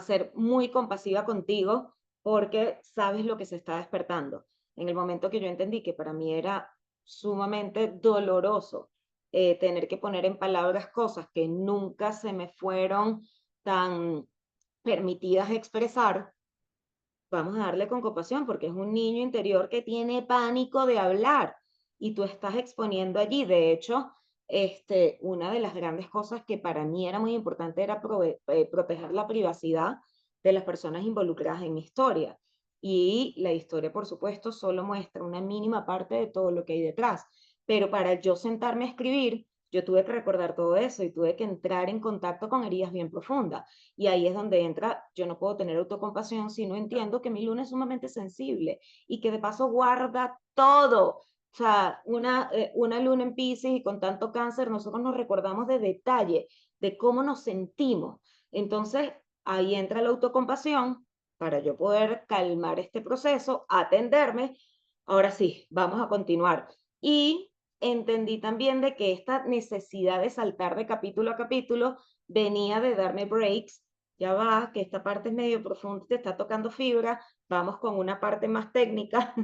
ser muy compasiva contigo porque sabes lo que se está despertando. En el momento que yo entendí que para mí era sumamente doloroso tener que poner en palabras cosas que nunca se me fueron tan permitidas expresar, vamos a darle con compasión porque es un niño interior que tiene pánico de hablar y tú estás exponiendo allí. De hecho, una de las grandes cosas que para mí era muy importante era proteger la privacidad de las personas involucradas en mi historia. Y la historia, por supuesto, solo muestra una mínima parte de todo lo que hay detrás. Pero para yo sentarme a escribir, yo tuve que recordar todo eso y tuve que entrar en contacto con heridas bien profundas. Y ahí es donde entra, yo no puedo tener autocompasión si no entiendo que mi luna es sumamente sensible y que de paso guarda todo. O sea, una luna en Piscis y con tanto cáncer, nosotros nos recordamos de detalle, de cómo nos sentimos. Entonces, ahí entra la autocompasión para yo poder calmar este proceso, atenderme. Ahora sí, vamos a continuar. Y entendí también de que esta necesidad de saltar de capítulo a capítulo venía de darme breaks. Ya va, que esta parte es medio profunda, te está tocando fibra, vamos con una parte más técnica,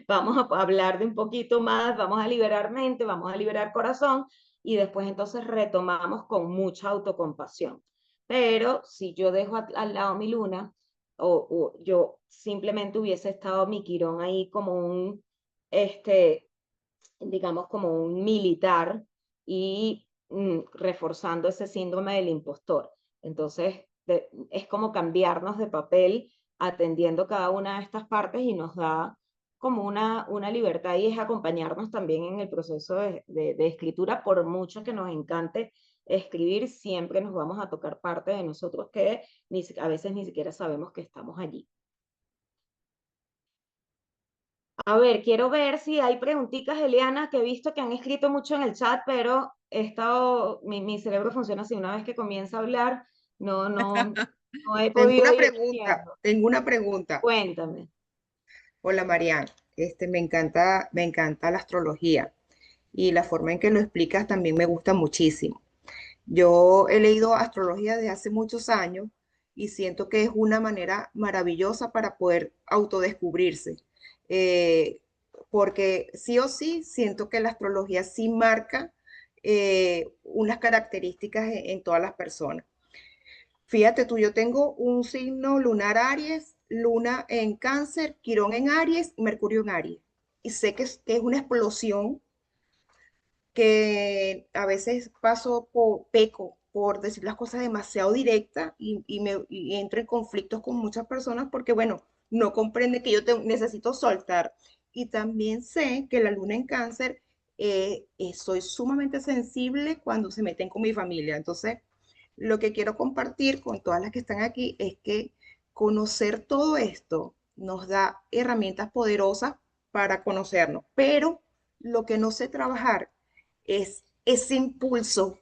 vamos a hablar de un poquito más, vamos a liberar mente, vamos a liberar corazón y después entonces retomamos con mucha autocompasión. Pero si yo dejo al lado mi luna, o yo simplemente hubiese estado mi Quirón ahí como este, digamos, como un militar y reforzando ese síndrome del impostor. Entonces, es como cambiarnos de papel atendiendo cada una de estas partes y nos da como una libertad y es acompañarnos también en el proceso de escritura, por mucho que nos encante escribir, siempre nos vamos a tocar parte de nosotros que a veces ni siquiera sabemos que estamos allí. A ver, quiero ver si hay preguntitas, Eliana, que he visto que han escrito mucho en el chat, pero mi cerebro funciona así, una vez que comienza a hablar, no he Tengo podido una ir pregunta, viendo. tengo una pregunta. Cuéntame. Hola Mariana, me encanta la astrología y la forma en que lo explicas también me gusta muchísimo. Yo he leído astrología desde hace muchos años y siento que es una manera maravillosa para poder autodescubrirse. Eh, Porque sí o sí siento que la astrología sí marca unas características en todas las personas. Fíjate tú, yo tengo un signo lunar Aries, luna en Cáncer, Quirón en Aries, Mercurio en Aries. Y sé que es una explosión que a veces peco por decir las cosas demasiado directas y entro en conflictos con muchas personas porque, bueno, no comprende que necesito soltar. y también sé que la luna en Cáncer, soy sumamente sensible cuando se meten con mi familia. Entonces, lo que quiero compartir con todas las que están aquí es que conocer todo esto nos da herramientas poderosas para conocernos, pero lo que no sé trabajar es ese impulso.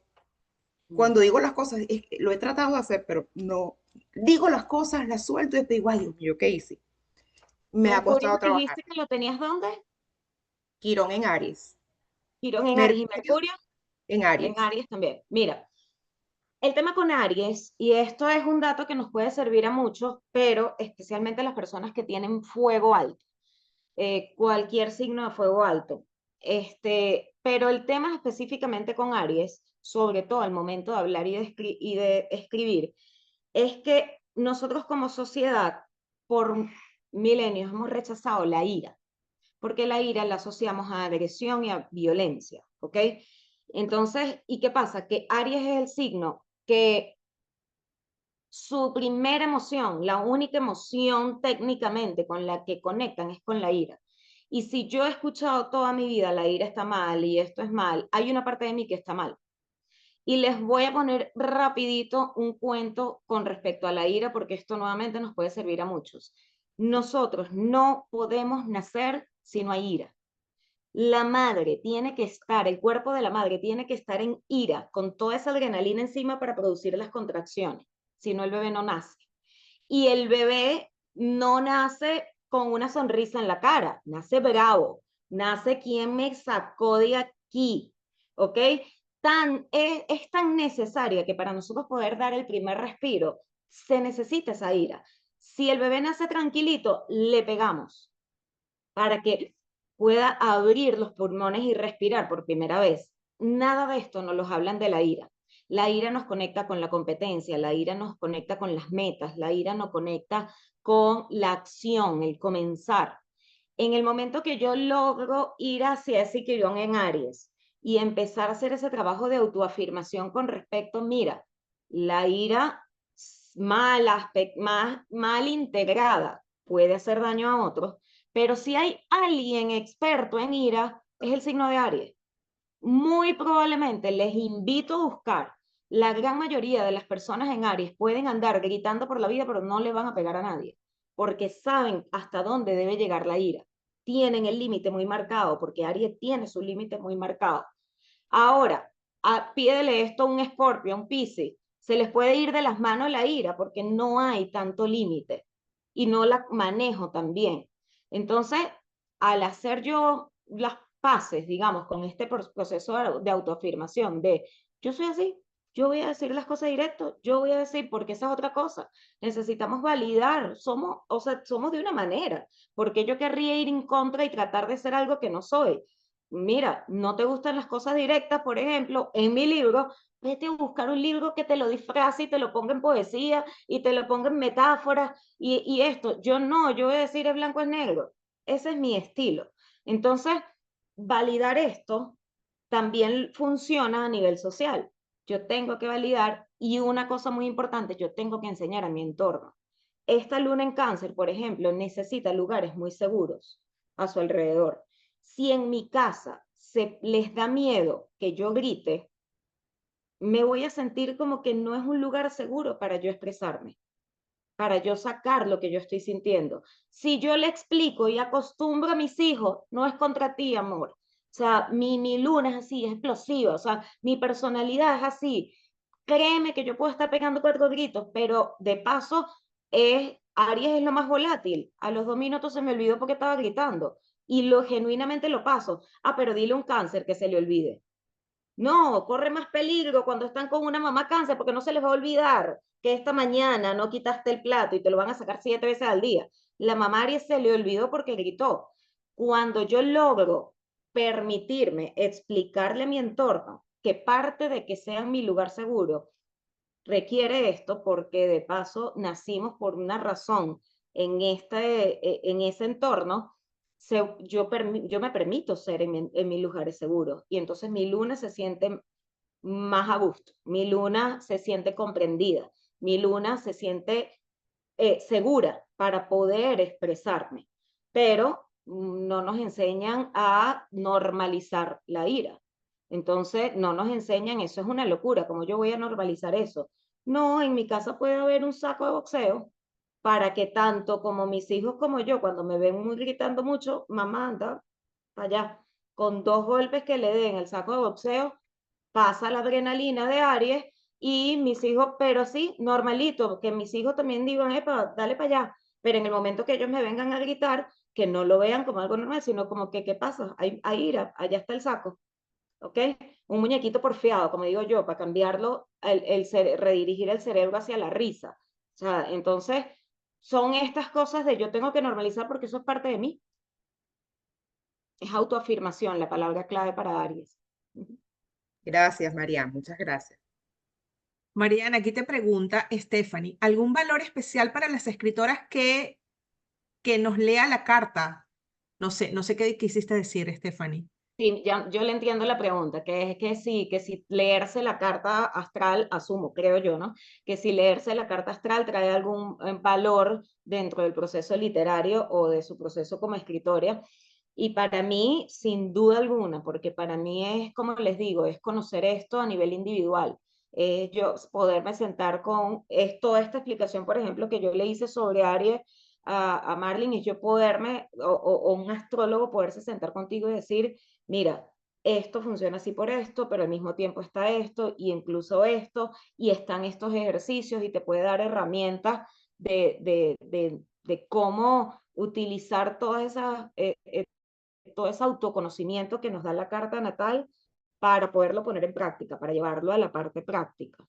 Cuando digo las cosas, lo he tratado de hacer, pero no digo las cosas, las suelto y después digo, ay, Dios mío, ¿qué hice? Me ha Mercurio costado me trabajar. dijiste que lo tenías ¿dónde? Quirón en Aries. Quirón en Aries y Mercurio Mercurio en en Aries. Aries también. Mira, el tema con Aries, y esto es un dato que nos puede servir a muchos, pero especialmente a las personas que tienen fuego alto, cualquier signo de fuego alto. Pero el tema específicamente con Aries, sobre todo al momento de hablar y de escribir, es que nosotros como sociedad, por milenios, hemos rechazado la ira, porque la ira la asociamos a agresión y a violencia, ¿ok? Entonces, ¿y qué pasa? Que Aries es el signo que su primera emoción, la única emoción técnicamente con la que conectan es con la ira. Y si yo he escuchado toda mi vida la ira está mal y esto es mal, hay una parte de mí que está mal. Y les voy a poner rapidito un cuento con respecto a la ira, porque esto nuevamente nos puede servir a muchos. Nosotros no podemos nacer si no hay ira. La madre tiene que estar, el cuerpo de la madre tiene que estar en ira, con toda esa adrenalina encima para producir las contracciones. Si no, el bebé no nace. Y el bebé no nace con una sonrisa en la cara, nace bravo, nace quien me sacó de aquí, ¿ok? Es tan necesaria que para nosotros poder dar el primer respiro, se necesita esa ira. Si el bebé nace tranquilito, le pegamos para que pueda abrir los pulmones y respirar por primera vez. Nada de esto nos los hablan de la ira. La ira nos conecta con la competencia, la ira nos conecta con las metas, la ira nos conecta con la acción, el comenzar. En el momento que yo logro ir hacia ese quirón en Aries y empezar a hacer ese trabajo de autoafirmación con respecto, mira, la ira mal integrada puede hacer daño a otros, pero si hay alguien experto en ira, es el signo de Aries. Muy probablemente les invito a buscar. La gran mayoría de las personas en Aries pueden andar gritando por la vida, pero no le van a pegar a nadie, porque saben hasta dónde debe llegar la ira. Tienen el límite muy marcado, porque Aries tiene su límite muy marcado. Ahora, pídele esto a un Escorpio, a un Piscis, se les puede ir de las manos la ira, porque no hay tanto límite y no la manejo tan bien. Entonces, al hacer yo las paces, digamos, con este proceso de autoafirmación, de yo soy así, yo voy a decir las cosas directo, yo voy a decir, porque esa es otra cosa, necesitamos validar, o sea, somos de una manera, porque yo querría ir en contra y tratar de ser algo que no soy. Mira, no te gustan las cosas directas, por ejemplo, en mi libro, vete a buscar un libro que te lo disfrace y te lo ponga en poesía y te lo ponga en metáforas y esto. Yo no, yo voy a decir es blanco es negro. Ese es mi estilo. Entonces, validar esto también funciona a nivel social. Yo tengo que validar y una cosa muy importante, yo tengo que enseñar a mi entorno. Esta luna en Cáncer, por ejemplo, necesita lugares muy seguros a su alrededor. Si en mi casa se les da miedo que yo grite, me voy a sentir como que no es un lugar seguro para yo expresarme, para yo sacar lo que yo estoy sintiendo. Si yo le explico y acostumbro a mis hijos, no es contra ti, amor. O sea, mi luna es así, es explosiva, o sea, mi personalidad es así. Créeme que yo puedo estar pegando 4 gritos, pero de paso, Aries es lo más volátil. A los 2 minutos se me olvidó porque estaba gritando y lo genuinamente lo paso. Ah, pero dile a un Cáncer que se le olvide. No, corre más peligro cuando están con una mamá Cáncer porque no se les va a olvidar que esta mañana no quitaste el plato y te lo van a sacar 7 veces al día. La mamá Aries se le olvidó porque gritó. Cuando yo logro permitirme explicarle a mi entorno que parte de que sea mi lugar seguro requiere esto, porque de paso nacimos por una razón en ese entorno, yo me permito ser en mis lugares seguros y entonces mi luna se siente más a gusto, mi luna se siente comprendida, mi luna se siente segura para poder expresarme. Pero no nos enseñan a normalizar la ira. Entonces, no nos enseñan, eso es una locura, ¿cómo yo voy a normalizar eso? No, en mi casa puede haber un saco de boxeo para que tanto como mis hijos como yo, cuando me ven muy gritando mucho, mamá, anda para allá, con 2 golpes que le den el saco de boxeo, pasa la adrenalina de Aries y mis hijos, pero sí, normalito, que mis hijos también digan, epa, dale para allá, pero en el momento que ellos me vengan a gritar, que no lo vean como algo normal, sino como que, ¿qué pasa? Hay ira, allá está el saco, ¿ok? Un muñequito porfiado, como digo yo, para cambiarlo, redirigir el cerebro hacia la risa. O sea, entonces, son estas cosas de yo tengo que normalizar porque eso es parte de mí. Es autoafirmación, la palabra clave para Aries. Gracias, Marian, muchas gracias. Mariana, aquí te pregunta Stephanie, ¿algún valor especial para las escritoras que nos lea la carta? No sé qué quisiste decir, Stephanie. Sí, ya, yo le entiendo la pregunta, que es que si leerse la carta astral, asumo, creo yo, ¿no? Que si leerse la carta astral trae algún valor dentro del proceso literario o de su proceso como escritora. Y para mí, sin duda alguna, porque para mí es, como les digo, es conocer esto a nivel individual. Yo poderme sentar con toda esta explicación, por ejemplo, que yo le hice sobre Aries a Marlene, y yo poderme, o un astrólogo poderse sentar contigo y decir, mira, esto funciona así por esto, pero al mismo tiempo está esto, y incluso esto, y están estos ejercicios, y te puede dar herramientas de cómo utilizar todas esas, todo ese autoconocimiento que nos da la carta natal para poderlo poner en práctica, para llevarlo a la parte práctica.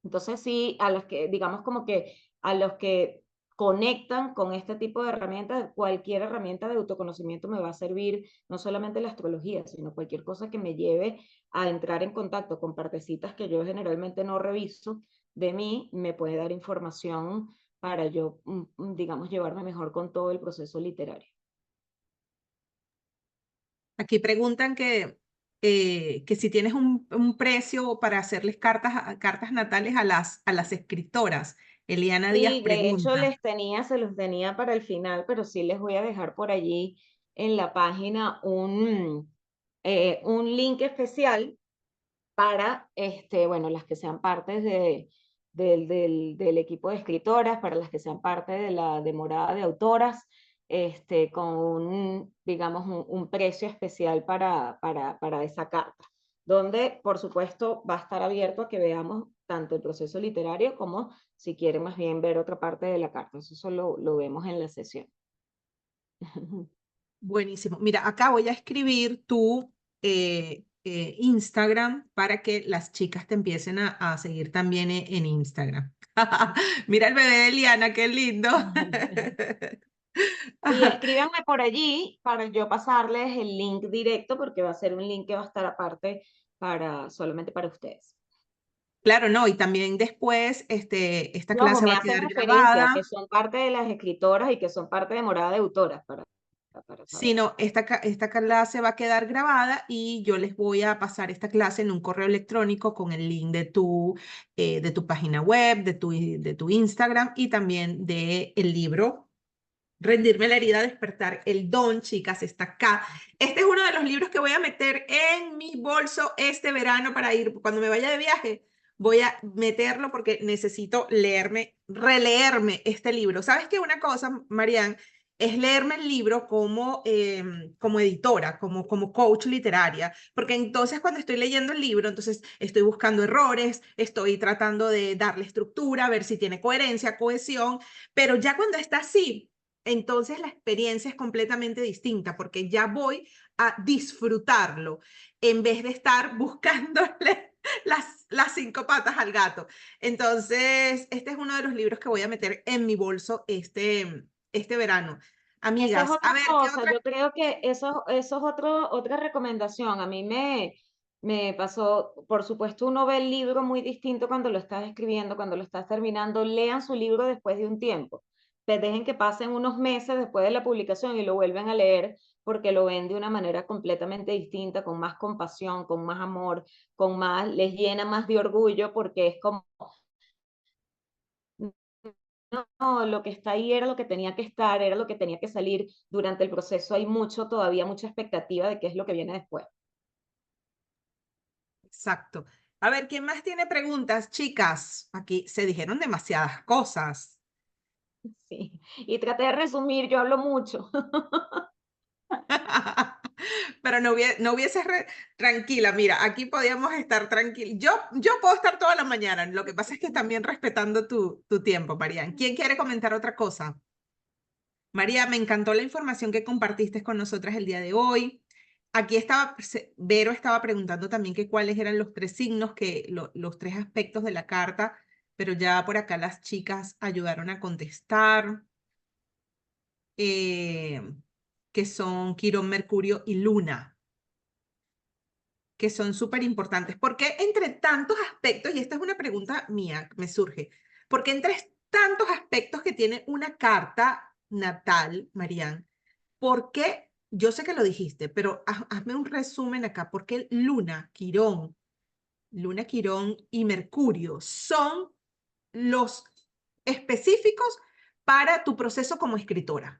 Entonces sí, a los que, digamos como que a los que conectan con este tipo de herramientas, cualquier herramienta de autoconocimiento me va a servir, no solamente la astrología, sino cualquier cosa que me lleve a entrar en contacto con partecitas que yo generalmente no reviso de mí, me puede dar información para yo, digamos, llevarme mejor con todo el proceso literario. Aquí preguntan que si tienes un precio para hacerles cartas natales a las escritoras. Eliana Díaz Sí, de hecho pregunta. se los tenía para el final, pero sí les voy a dejar por allí en la página un link especial para, bueno, las que sean partes del equipo de escritoras, para las que sean parte de la demorada de autoras, con digamos, un precio especial para esa carta, donde, por supuesto, va a estar abierto a que veamos tanto el proceso literario como si quieren más bien ver otra parte de la carta. Eso solo lo vemos en la sesión. Buenísimo. Mira, acá voy a escribir tu Instagram para que las chicas te empiecen a seguir también en Instagram. Mira el bebé de Eliana, qué lindo. Sí, escríbanme por allí para yo pasarles el link directo porque va a ser un link que va a estar aparte solamente para ustedes. Claro, no, y también después esta Y ojo, clase me va a hacen quedar referencia que grabada. son parte de las escritoras y que son parte de Morada de Autoras para saber. Sino esta clase va a quedar grabada y yo les voy a pasar esta clase en un correo electrónico con el link de tu página web, de tu Instagram y también del libro. Rendirme la herida, despertar el don, chicas, está acá. Este es uno de los libros que voy a meter en mi bolso este verano para ir, cuando me vaya de viaje, voy a meterlo porque necesito releerme este libro. ¿Sabes qué? Una cosa, Marianne, es leerme el libro como editora, como coach literaria, porque entonces cuando estoy leyendo el libro, entonces estoy buscando errores, estoy tratando de darle estructura, ver si tiene coherencia, cohesión, pero ya cuando está así, entonces la experiencia es completamente distinta porque ya voy a disfrutarlo en vez de estar buscándole las 5 patas al gato. Entonces, este es uno de los libros que voy a meter en mi bolso este verano. Esa es Amigas, a otra ver, ¿qué cosa, otra? yo creo que eso es otra recomendación. A mí me pasó, por supuesto, uno ve el libro muy distinto cuando lo estás escribiendo, cuando lo estás terminando. Lean su libro después de un tiempo. Dejen que pasen unos meses después de la publicación y lo vuelven a leer porque lo ven de una manera completamente distinta, con más compasión, con más amor, les llena más de orgullo porque es como no, lo que está ahí era lo que tenía que estar, era lo que tenía que salir. Durante el proceso hay mucho, todavía mucha expectativa de qué es lo que viene después. Exacto. A ver, ¿quién más tiene preguntas? Chicas, aquí se dijeron demasiadas cosas. Sí. Y traté de resumir, yo hablo mucho. Pero no hubiese tranquila, mira, aquí podíamos estar tranquilos. Yo puedo estar toda la mañana, lo que pasa es que también respetando tu tiempo, Marian. ¿Quién quiere comentar otra cosa? María, me encantó la información que compartiste con nosotras el día de hoy. Aquí estaba, Vero estaba preguntando también que cuáles eran los tres signos, los tres aspectos de la carta, pero ya por acá las chicas ayudaron a contestar, eh, que son Quirón, Mercurio y Luna, que son súper importantes. ¿Por qué entre tantos aspectos, y esta es una pregunta mía, me surge, ¿por qué entre tantos aspectos que tiene una carta natal, Marianne? ¿Por qué? Yo sé que lo dijiste, pero hazme un resumen acá. ¿Por qué Luna, Quirón y Mercurio son los específicos para tu proceso como escritora?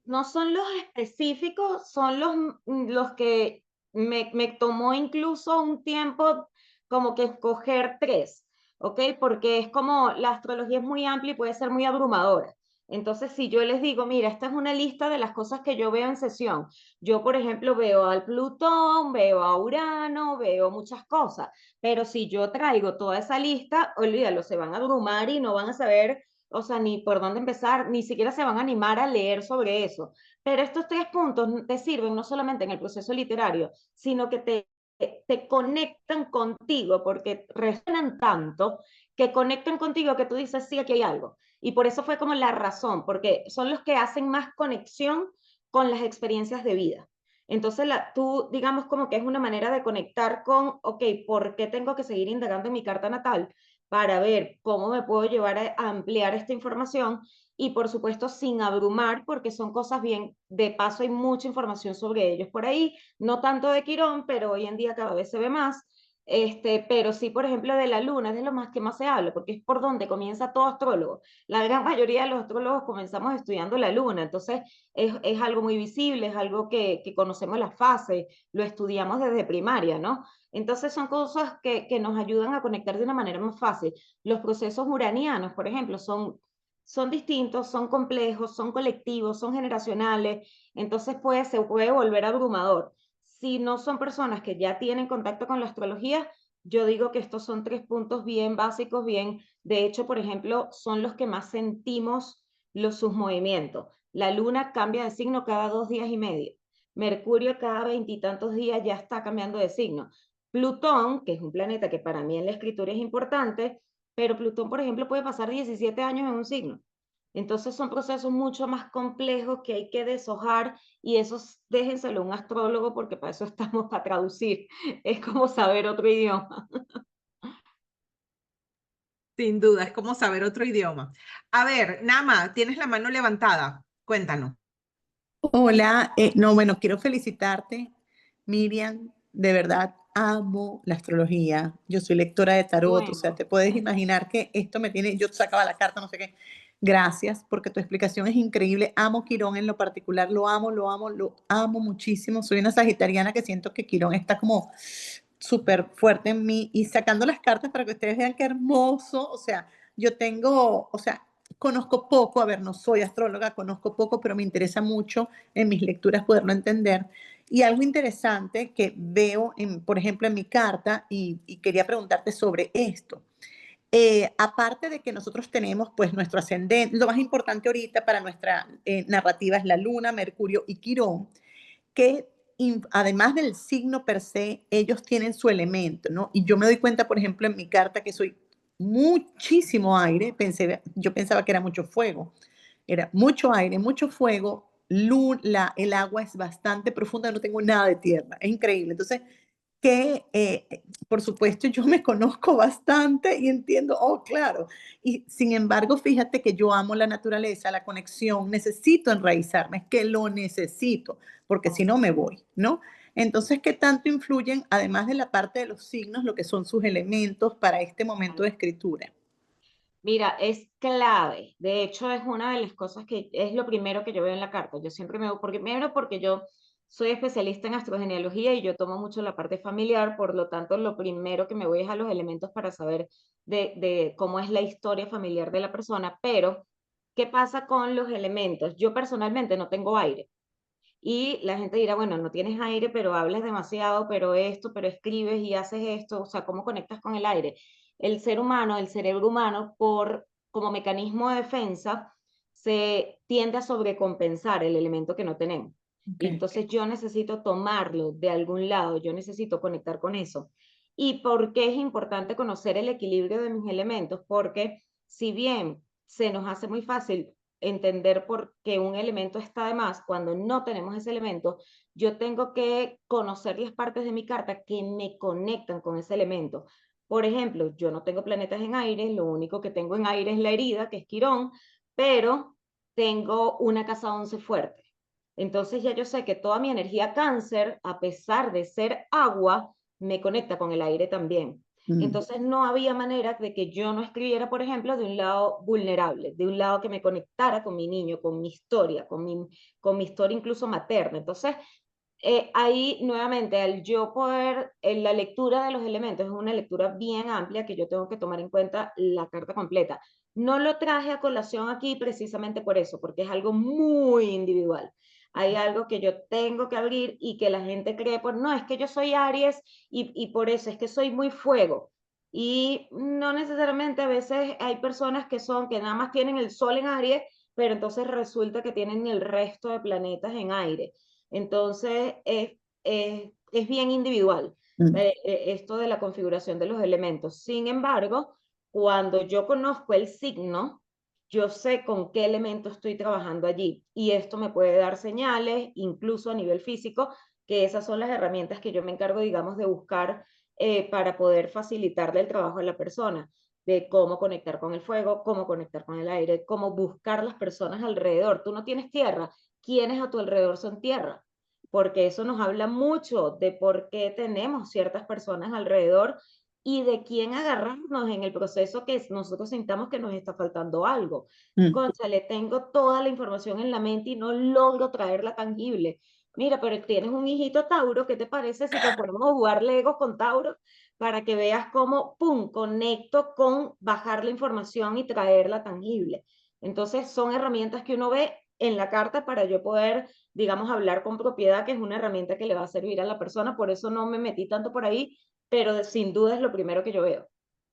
No son los específicos, son los que me tomó incluso un tiempo como que escoger tres, ¿ok? Porque es como la astrología es muy amplia y puede ser muy abrumadora. Entonces, si yo les digo, mira, esta es una lista de las cosas que yo veo en sesión. Yo, por ejemplo, veo al Plutón, veo a Urano, veo muchas cosas. Pero si yo traigo toda esa lista, olvídalo, se van a abrumar y no van a saber, o sea, ni por dónde empezar, ni siquiera se van a animar a leer sobre eso. Pero estos tres puntos te sirven no solamente en el proceso literario, sino que te conectan contigo, porque resuenan tanto que conectan contigo que tú dices, sí, aquí hay algo. Y por eso fue como la razón, porque son los que hacen más conexión con las experiencias de vida. Entonces, tú, digamos, como que es una manera de conectar con, ok, ¿por qué tengo que seguir indagando en mi carta natal? Para ver cómo me puedo llevar a ampliar esta información y por supuesto sin abrumar porque son cosas bien, de paso hay mucha información sobre ellos por ahí, no tanto de Quirón, pero hoy en día cada vez se ve más, pero sí, por ejemplo, de la luna, es de lo más que más se habla, porque es por donde comienza todo astrólogo. La gran mayoría de los astrólogos comenzamos estudiando la luna, entonces es algo muy visible, es algo que conocemos las fases, lo estudiamos desde primaria, ¿no? Entonces son cosas que nos ayudan a conectar de una manera más fácil. Los procesos uranianos, por ejemplo, son distintos, son complejos, son colectivos, son generacionales, entonces se puede volver abrumador. Si no son personas que ya tienen contacto con la astrología, yo digo que estos son tres puntos bien básicos, bien, de hecho, por ejemplo, son los que más sentimos sus movimientos. La luna cambia de signo cada 2 días y medio. Mercurio cada veintitantos días ya está cambiando de signo. Plutón, que es un planeta que para mí en la escritura es importante, pero Plutón, por ejemplo, puede pasar 17 años en un signo. Entonces son procesos mucho más complejos que hay que deshojar y esos déjenselo a un astrólogo porque para eso estamos, para traducir. Es como saber otro idioma. Sin duda, es como saber otro idioma. A ver, Nama, tienes la mano levantada. Cuéntanos. Hola, no, bueno, quiero felicitarte, Miriam, de verdad amo la astrología, yo soy lectora de tarot, o sea, Bueno, te puedes imaginar que esto me tiene, yo sacaba la carta, no sé qué, gracias, porque tu explicación es increíble, amo Quirón en lo particular, lo amo muchísimo, soy una sagitariana que siento que Quirón está como súper fuerte en mí y sacando las cartas para que ustedes vean qué hermoso, o sea, yo tengo, o sea, conozco poco, a ver, no soy astróloga, conozco poco, pero me interesa mucho en mis lecturas poderlo entender. Y algo interesante que veo, por ejemplo, en mi carta, y quería preguntarte sobre esto. Aparte de que nosotros tenemos pues nuestro ascendente, lo más importante ahorita para nuestra narrativa es la luna, Mercurio y Quirón, que además del signo per se, ellos tienen su elemento, ¿no? Y yo me doy cuenta, por ejemplo, en mi carta que soy muchísimo aire, yo pensaba que era mucho fuego, era mucho aire, mucho fuego, el agua es bastante profunda, no tengo nada de tierra, es increíble. Entonces, que por supuesto yo me conozco bastante y entiendo, oh, claro, y sin embargo, fíjate que yo amo la naturaleza, la conexión, necesito enraizarme, es que lo necesito, porque si no me voy, ¿no? Entonces, ¿qué tanto influyen, además de la parte de los signos, lo que son sus elementos para este momento de escritura? Mira, es clave. De hecho, es una de las cosas que es lo primero que yo veo en la carta. Yo siempre me porque primero porque yo soy especialista en astrogenealogía y yo tomo mucho la parte familiar, por lo tanto, lo primero que me voy es a los elementos para saber de cómo es la historia familiar de la persona. Pero, ¿qué pasa con los elementos? Yo personalmente no tengo aire. Y la gente dirá, bueno, no tienes aire, pero hablas demasiado, pero esto, pero escribes y haces esto, o sea, ¿cómo conectas con el aire? El ser humano, el cerebro humano, como mecanismo de defensa, se tiende a sobrecompensar el elemento que no tenemos. Y Ok. entonces yo necesito tomarlo de algún lado, yo necesito conectar con eso. ¿Y por qué es importante conocer el equilibrio de mis elementos? Porque si bien se nos hace muy fácil entender por qué un elemento está de más, cuando no tenemos ese elemento, yo tengo que conocer las partes de mi carta que me conectan con ese elemento. Por ejemplo, yo no tengo planetas en aire, lo único que tengo en aire es la herida, que es Quirón, pero tengo una casa 11 fuerte. Entonces ya yo sé que toda mi energía cáncer, a pesar de ser agua, me conecta con el aire también. Mm. Entonces no había manera de que yo no escribiera, por ejemplo, de un lado vulnerable, de un lado que me conectara con mi niño, con mi historia incluso materna. Entonces, ahí nuevamente, al yo poder, en la lectura de los elementos es una lectura bien amplia que yo tengo que tomar en cuenta la carta completa. No lo traje a colación aquí precisamente por eso, porque es algo muy individual. Hay algo que yo tengo que abrir y que la gente cree, por no, es que yo soy Aries y por eso es que soy muy fuego. Y no necesariamente, a veces hay personas que son, que nada más tienen el sol en Aries, pero entonces resulta que tienen el resto de planetas en aire. Entonces, es bien individual Mm. esto de la configuración de los elementos. Sin embargo, cuando yo conozco el signo, yo sé con qué elemento estoy trabajando allí. Y esto me puede dar señales, incluso a nivel físico, que esas son las herramientas que yo me encargo, digamos, de buscar para poder facilitarle el trabajo a la persona, de cómo conectar con el fuego, cómo conectar con el aire, cómo buscar las personas alrededor. Tú no tienes tierra, ¿quiénes a tu alrededor son tierra? Porque eso nos habla mucho de por qué tenemos ciertas personas alrededor y de quién agarrarnos en el proceso que nosotros sintamos que nos está faltando algo. Mm. Cónchale, tengo toda la información en la mente y no logro traerla tangible. Mira, pero tienes un hijito Tauro, ¿qué te parece si te ponemos a jugar Legos con Tauro para que veas cómo, pum, conecto con bajar la información y traerla tangible? Entonces, son herramientas que uno ve en la carta para yo poder, digamos, hablar con propiedad, que es una herramienta que le va a servir a la persona. Por eso no me metí tanto por ahí, pero sin duda es lo primero que yo veo.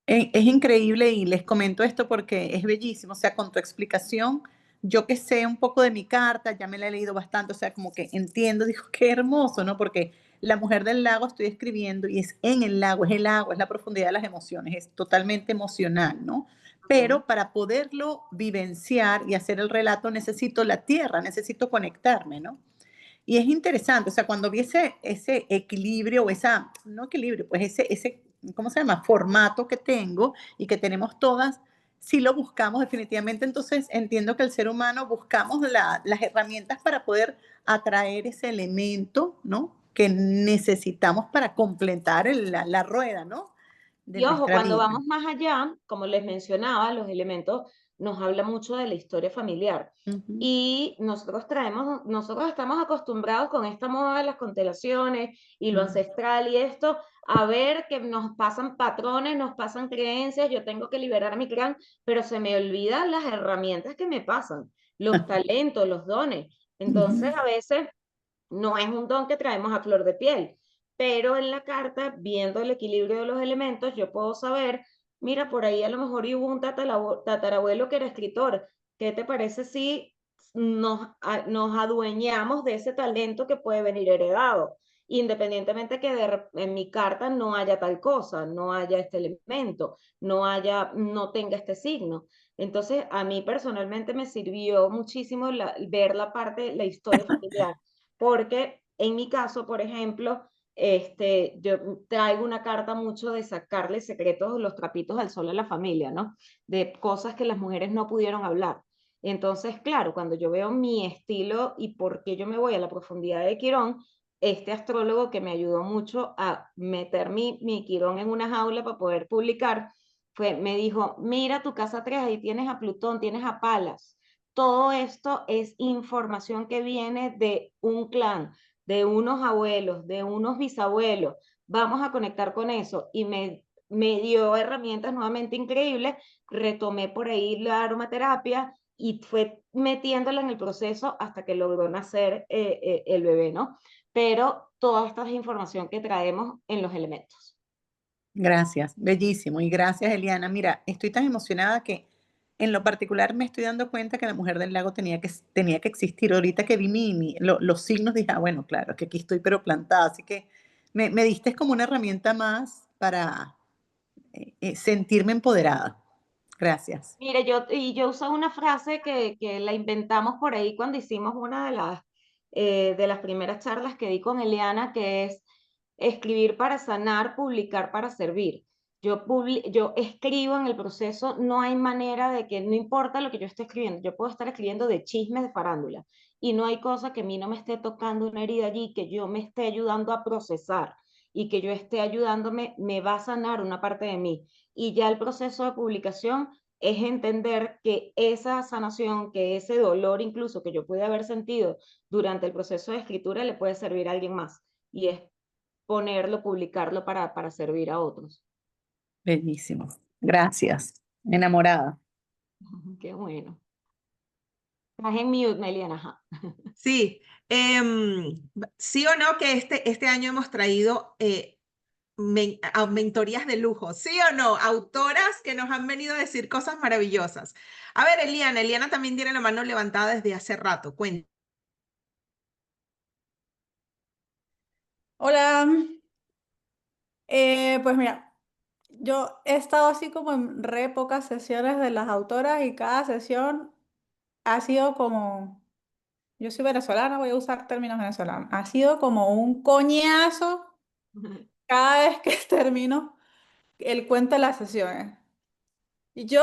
Es increíble y les comento esto porque es bellísimo, o sea, con tu explicación, yo que sé un poco de mi carta, ya me la he leído bastante, o sea, como que entiendo, digo, qué hermoso, ¿no? Porque la mujer del lago estoy escribiendo y es en el lago, es el agua, es la profundidad de las emociones, es totalmente emocional, ¿no? Ujú. Pero para poderlo vivenciar y hacer el relato necesito la tierra, necesito conectarme, ¿no? Y es interesante, o sea, cuando vi ese equilibrio o esa, no equilibrio, pues ese, ¿cómo se llama? Formato que tengo y que tenemos todas, si lo buscamos definitivamente, entonces entiendo que el ser humano buscamos las herramientas para poder atraer ese elemento, ¿no? Que necesitamos para completar la rueda, ¿no? De Y ojo, nuestra cuando vida. vamos más allá, como les mencionaba, los elementos nos habla mucho de la historia familiar. Ujú, Y nosotros estamos acostumbrados con esta moda de las constelaciones y lo ujú, ancestral y esto, a ver que nos pasan patrones, nos pasan creencias, yo tengo que liberar a mi clan, pero se me olvidan las herramientas que me pasan, los talentos, los dones. Entonces, ujú. a veces no es un don que traemos a flor de piel, pero en la carta, viendo el equilibrio de los elementos, yo puedo saber, mira, por ahí a lo mejor hubo un tatarabuelo que era escritor. ¿Qué te parece si nos adueñamos de ese talento que puede venir heredado? Independientemente que en mi carta no haya tal cosa, no haya este elemento, no tenga este signo. Entonces, a mí personalmente me sirvió muchísimo ver la parte, la historia familiar, porque en mi caso, por ejemplo, yo traigo una carta mucho de sacarle secretos, los trapitos al sol a la familia, ¿no? De cosas que las mujeres no pudieron hablar. Entonces, claro, cuando yo veo mi estilo y por qué yo me voy a la profundidad de Quirón, este astrólogo que me ayudó mucho a meter mi Quirón en una jaula para poder publicar, me dijo, mira tu casa 3, ahí tienes a Plutón, tienes a Palas. Todo esto es información que viene de un clan, de unos abuelos, de unos bisabuelos. Vamos a conectar con eso. Y me dio herramientas nuevamente increíbles. Retomé por ahí la aromaterapia y fue metiéndola en el proceso hasta que logró nacer el bebé, ¿no? Pero toda esta es información que traemos en los elementos. Gracias, bellísimo. Y gracias, Eliana. Mira, estoy tan emocionada que en lo particular me estoy dando cuenta que la mujer del lago tenía que existir. Ahorita que vi los signos, dije, ah, bueno, claro, que aquí estoy pero plantada. Así que me diste como una herramienta más para sentirme empoderada. Gracias. Mire, yo uso una frase que la inventamos por ahí cuando hicimos una de las primeras charlas que di con Eliana, que es escribir para sanar, publicar para servir. Yo escribo en el proceso, no hay manera de que, no importa lo que yo esté escribiendo, yo puedo estar escribiendo de chismes de farándula y no hay cosa que a mí no me esté tocando una herida allí, que yo me esté ayudando a procesar y que yo esté ayudándome, me va a sanar una parte de mí. Y ya el proceso de publicación es entender que esa sanación, que ese dolor incluso que yo pude haber sentido durante el proceso de escritura le puede servir a alguien más. Y es ponerlo, publicarlo para servir a otros. Bellísimo. Gracias. Enamorada. Qué bueno. Estás en mute, Meliana. Ajá. Sí, sí o no que este año hemos traído mentorías de lujo, sí o no, autoras que nos han venido a decir cosas maravillosas. A ver, Eliana también tiene la mano levantada desde hace rato, cuenta. Hola, pues mira, yo he estado así como en re pocas sesiones de las autoras y cada sesión ha sido como, yo soy venezolana, voy a usar términos venezolanos, ha sido como un coñazo cada vez que termino el cuento de las sesiones. Y yo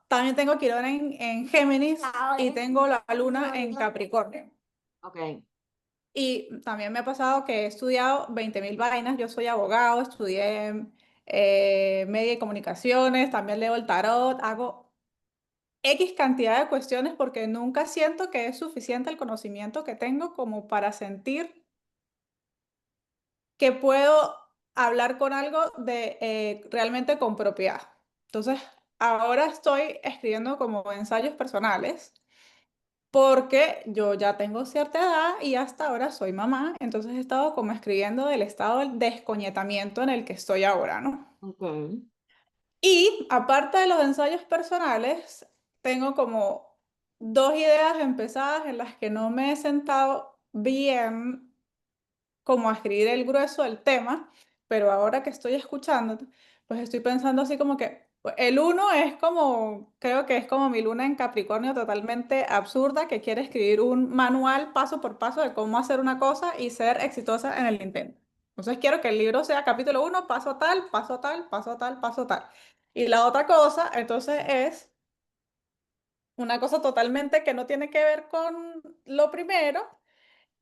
también tengo Quirón en Géminis y tengo la luna en Capricornio. Ok. Y también me ha pasado que he estudiado 20.000 vainas. Yo soy abogado, estudié media y comunicaciones, también leo el tarot, hago X cantidad de cuestiones porque nunca siento que es suficiente el conocimiento que tengo como para sentir que puedo hablar con algo de realmente con propiedad. Entonces, ahora estoy escribiendo como ensayos personales porque yo ya tengo cierta edad y hasta ahora soy mamá, entonces he estado como escribiendo del estado del descoñetamiento en el que estoy ahora, ¿no? Okay. Y aparte de los ensayos personales, tengo como 2 ideas empezadas en las que no me he sentado bien como a escribir el grueso del tema, pero ahora que estoy escuchando, pues estoy pensando así como que pues, el uno es como, creo que es como mi luna en Capricornio totalmente absurda, que quiere escribir un manual paso por paso de cómo hacer una cosa y ser exitosa en el intento. Entonces quiero que el libro sea capítulo 1, paso tal, paso tal, paso tal, paso tal. Y la otra cosa, entonces, es una cosa totalmente que no tiene que ver con lo primero,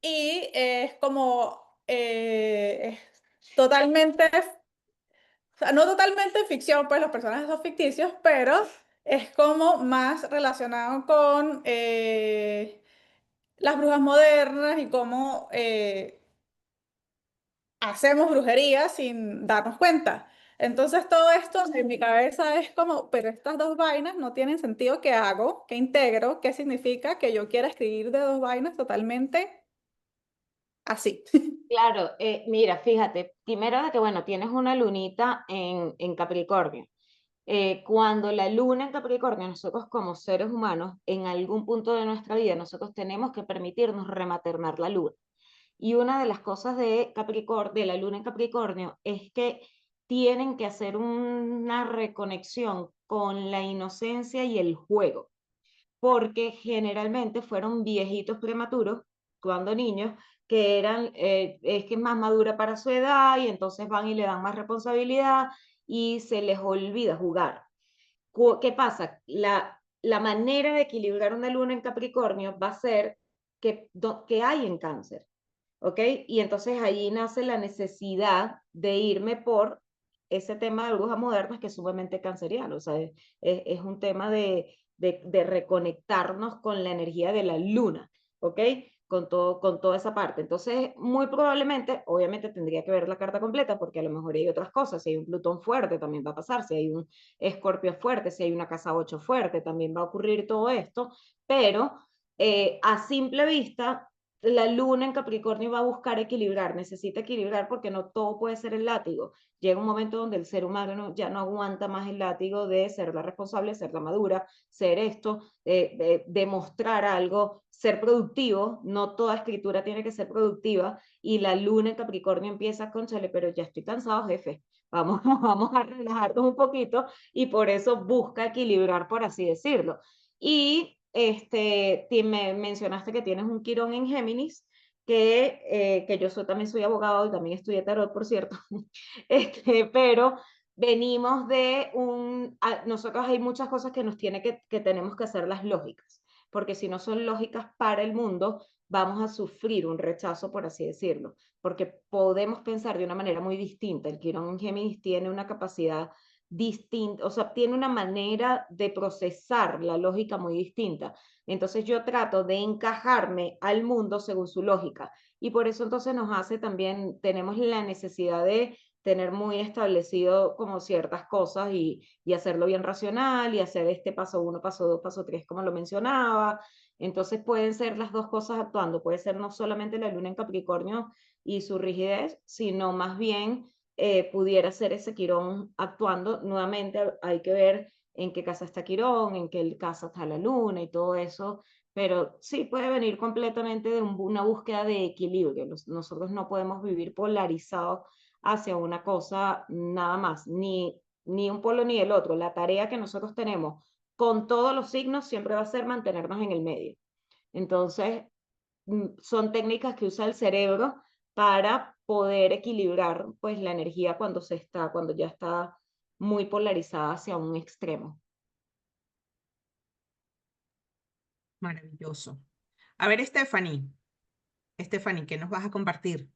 y es como es totalmente, o sea, no totalmente ficción, pues los personajes son ficticios, pero es como más relacionado con las brujas modernas y cómo hacemos brujería sin darnos cuenta. Entonces todo esto en mi cabeza es como, pero estas dos vainas no tienen sentido. ¿Qué hago? ¿Qué integro? ¿Qué significa que yo quiera escribir de dos vainas totalmente así? Claro, mira, fíjate, primero de que, bueno, tienes una lunita en Capricornio. Cuando la luna en Capricornio, nosotros como seres humanos, en algún punto de nuestra vida, nosotros tenemos que permitirnos rematernar la luna. Y una de las cosas de Capricornio, de la luna en Capricornio, es que tienen que hacer una reconexión con la inocencia y el juego, porque generalmente fueron viejitos prematuros cuando niños que eran, es que es más madura para su edad y entonces van y le dan más responsabilidad y se les olvida jugar. ¿Qué pasa? La manera de equilibrar una luna en Capricornio va a ser que hay en Cáncer, ¿ok? Y entonces ahí nace la necesidad de irme por ese tema de brujas modernas que es sumamente canceriano, o sea, es un tema de reconectarnos con la energía de la luna, ¿ok? Con toda esa parte. Entonces, muy probablemente, obviamente tendría que ver la carta completa, porque a lo mejor hay otras cosas. Si hay un Plutón fuerte, también va a pasar. Si hay un Escorpio fuerte, si hay una casa 8 fuerte, también va a ocurrir todo esto. Pero a simple vista, la luna en Capricornio va a buscar equilibrar, necesita equilibrar porque no todo puede ser el látigo. Llega un momento donde el ser humano ya no aguanta más el látigo de ser la responsable, ser la madura, ser esto, demostrar algo, ser productivo. No toda escritura tiene que ser productiva, y la luna en Capricornio empieza, cónchale, pero ya estoy cansado, jefe. Vamos, vamos a relajarnos un poquito, y por eso busca equilibrar, por así decirlo. Y me mencionaste que tienes un Quirón en Géminis, que yo también soy abogado y también estudié tarot, por cierto, pero venimos de nosotros hay muchas cosas que que tenemos que hacerlas lógicas, porque si no son lógicas para el mundo, vamos a sufrir un rechazo, por así decirlo, porque podemos pensar de una manera muy distinta. El Quirón en Géminis tiene una capacidad distinta, o sea, tiene una manera de procesar la lógica muy distinta. Entonces yo trato de encajarme al mundo según su lógica, y por eso entonces nos hace también, tenemos la necesidad de tener muy establecido como ciertas cosas, y hacerlo bien racional, y hacer este paso 1, paso 2, paso 3, como lo mencionaba. Entonces pueden ser las dos cosas actuando, puede ser no solamente la luna en Capricornio y su rigidez, sino más bien pudiera ser ese Quirón actuando. Nuevamente hay que ver en qué casa está Quirón, en qué casa está la luna y todo eso, pero sí puede venir completamente de una búsqueda de equilibrio. Nosotros no podemos vivir polarizados hacia una cosa nada más, ni un polo ni el otro. La tarea que nosotros tenemos con todos los signos siempre va a ser mantenernos en el medio. Entonces, son técnicas que usa el cerebro para poder equilibrar pues la energía cuando ya está muy polarizada hacia un extremo. Maravilloso. A ver, Stephanie, ¿qué nos vas a compartir?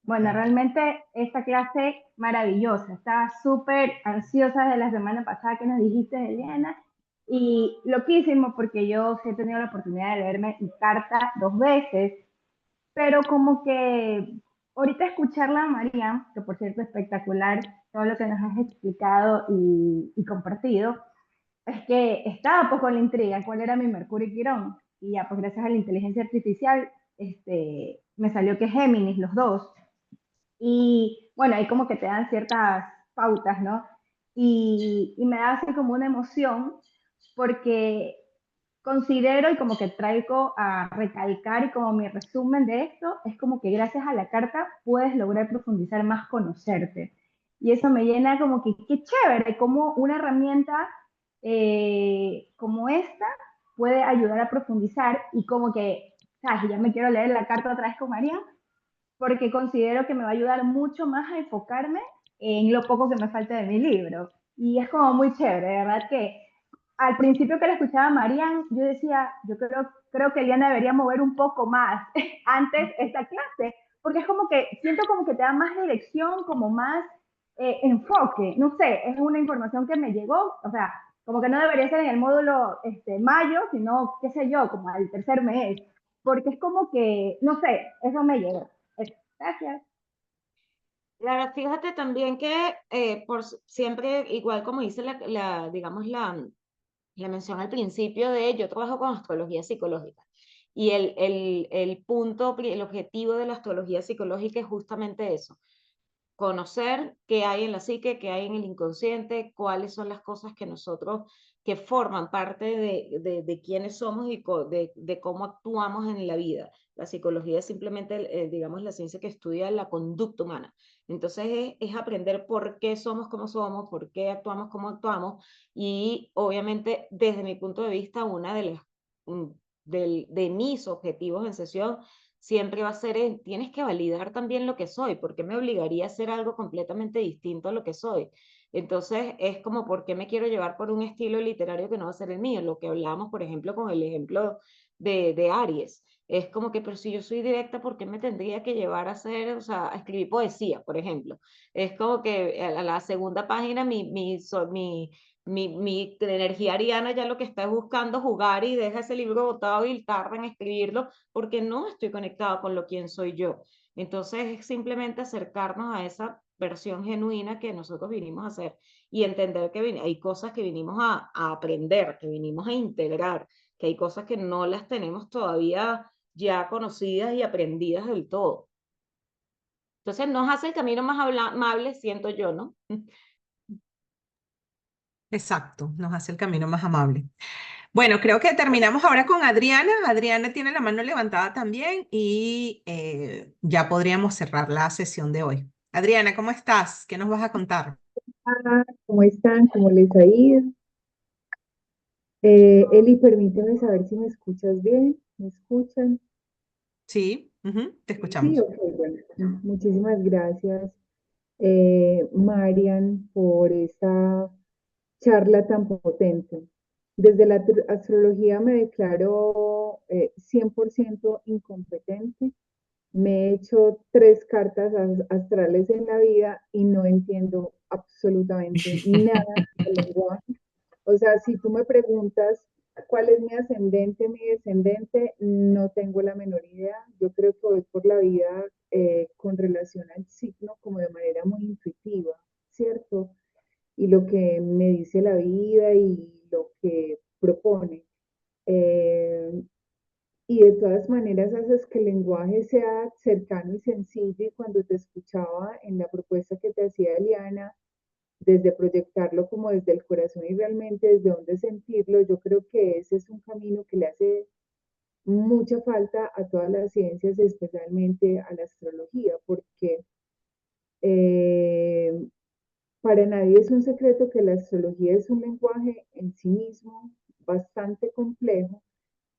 Bueno, realmente esta clase maravillosa. Estaba súper ansiosa de la semana pasada que nos dijiste, Eliana, y loquísimo porque yo sí he tenido la oportunidad de leerme mi carta 2 veces, pero como que ahorita escucharla a María, que por cierto espectacular todo lo que nos has explicado y compartido, es que estaba pues con la intriga, cuál era mi Mercurio y Quirón, y ya pues gracias a la inteligencia artificial me salió que Géminis, los dos. Y bueno, ahí como que te dan ciertas pautas, ¿no? Y me da así como una emoción porque considero y como que traigo a recalcar, y como mi resumen de esto es como que gracias a la carta puedes lograr profundizar más, conocerte. Y eso me llena como que qué chévere, como una herramienta como esta puede ayudar a profundizar, y como que, ¿sabes? Ya me quiero leer la carta otra vez con María, porque considero que me va a ayudar mucho más a enfocarme en lo poco que me falta de mi libro. Y es como muy chévere, de verdad que al principio que la escuchaba a Marian, yo decía, yo creo que Eliana debería mover un poco más antes esta clase, porque es como que siento como que te da más dirección, como más enfoque. No sé, es una información que me llegó, o sea, como que no debería ser en el módulo mayo, sino, qué sé yo, como al tercer mes, porque es como que, no sé, eso me llegó. Gracias. Claro, fíjate también que siempre, igual como dice digamos, la mención al principio yo trabajo con astrología psicológica. Y el objetivo de la astrología psicológica es justamente eso: conocer qué hay en la psique, qué hay en el inconsciente, cuáles son las cosas que forman parte de quiénes somos y de cómo actuamos en la vida. La psicología es simplemente, digamos, la ciencia que estudia la conducta humana. Entonces es aprender por qué somos como somos, por qué actuamos como actuamos, y obviamente desde mi punto de vista, de mis objetivos en sesión siempre va a ser tienes que validar también lo que soy, porque me obligaría a hacer algo completamente distinto a lo que soy. Entonces es como, ¿por qué me quiero llevar por un estilo literario que no va a ser el mío? Lo que hablábamos, por ejemplo, con el ejemplo de Aries. Es como que, pero si yo soy directa, ¿por qué me tendría que llevar a hacer, o sea, a escribir poesía, por ejemplo? Es como que a la segunda página mi energía ariana ya lo que está es buscando jugar y deja ese libro botado y tarda en escribirlo porque no estoy conectada con lo quien soy yo. Entonces es simplemente acercarnos a esa versión genuina que nosotros vinimos a hacer y entender que hay cosas que vinimos a aprender, que vinimos a integrar, que hay cosas que no las tenemos todavía ya conocidas y aprendidas del todo. Entonces nos hace el camino más amable, siento yo, ¿no? Exacto, nos hace el camino más amable. Bueno, creo que terminamos ahora con Adriana. Adriana tiene la mano levantada también y ya podríamos cerrar la sesión de hoy. Adriana, ¿cómo estás? ¿Qué nos vas a contar? ¿Cómo están? ¿Cómo les ha ido? Eli, permíteme saber si me escuchas bien. ¿Me escuchan? Sí, te Sí, escuchamos. ok, bueno. Muchísimas gracias, Marian, por esta charla tan potente. Desde la astrología me declaro 100% incompetente. Me he hecho 3 cartas astrales en la vida y no entiendo absolutamente nada del lenguaje. O sea, si tú me preguntas cuál es mi ascendente, mi descendente, no tengo la menor idea. Yo creo que voy por la vida con relación al signo como de manera muy intuitiva, ¿cierto? Y lo que me dice la vida y lo que propone. Eh, y de todas maneras haces que el lenguaje sea cercano y sencillo. Y cuando te escuchaba en la propuesta que te hacía Eliana, desde proyectarlo como desde el corazón y realmente desde dónde sentirlo, yo creo que ese es un camino que le hace mucha falta a todas las ciencias, especialmente a la astrología, porque eh, para nadie es un secreto que la astrología es un lenguaje en sí mismo bastante complejo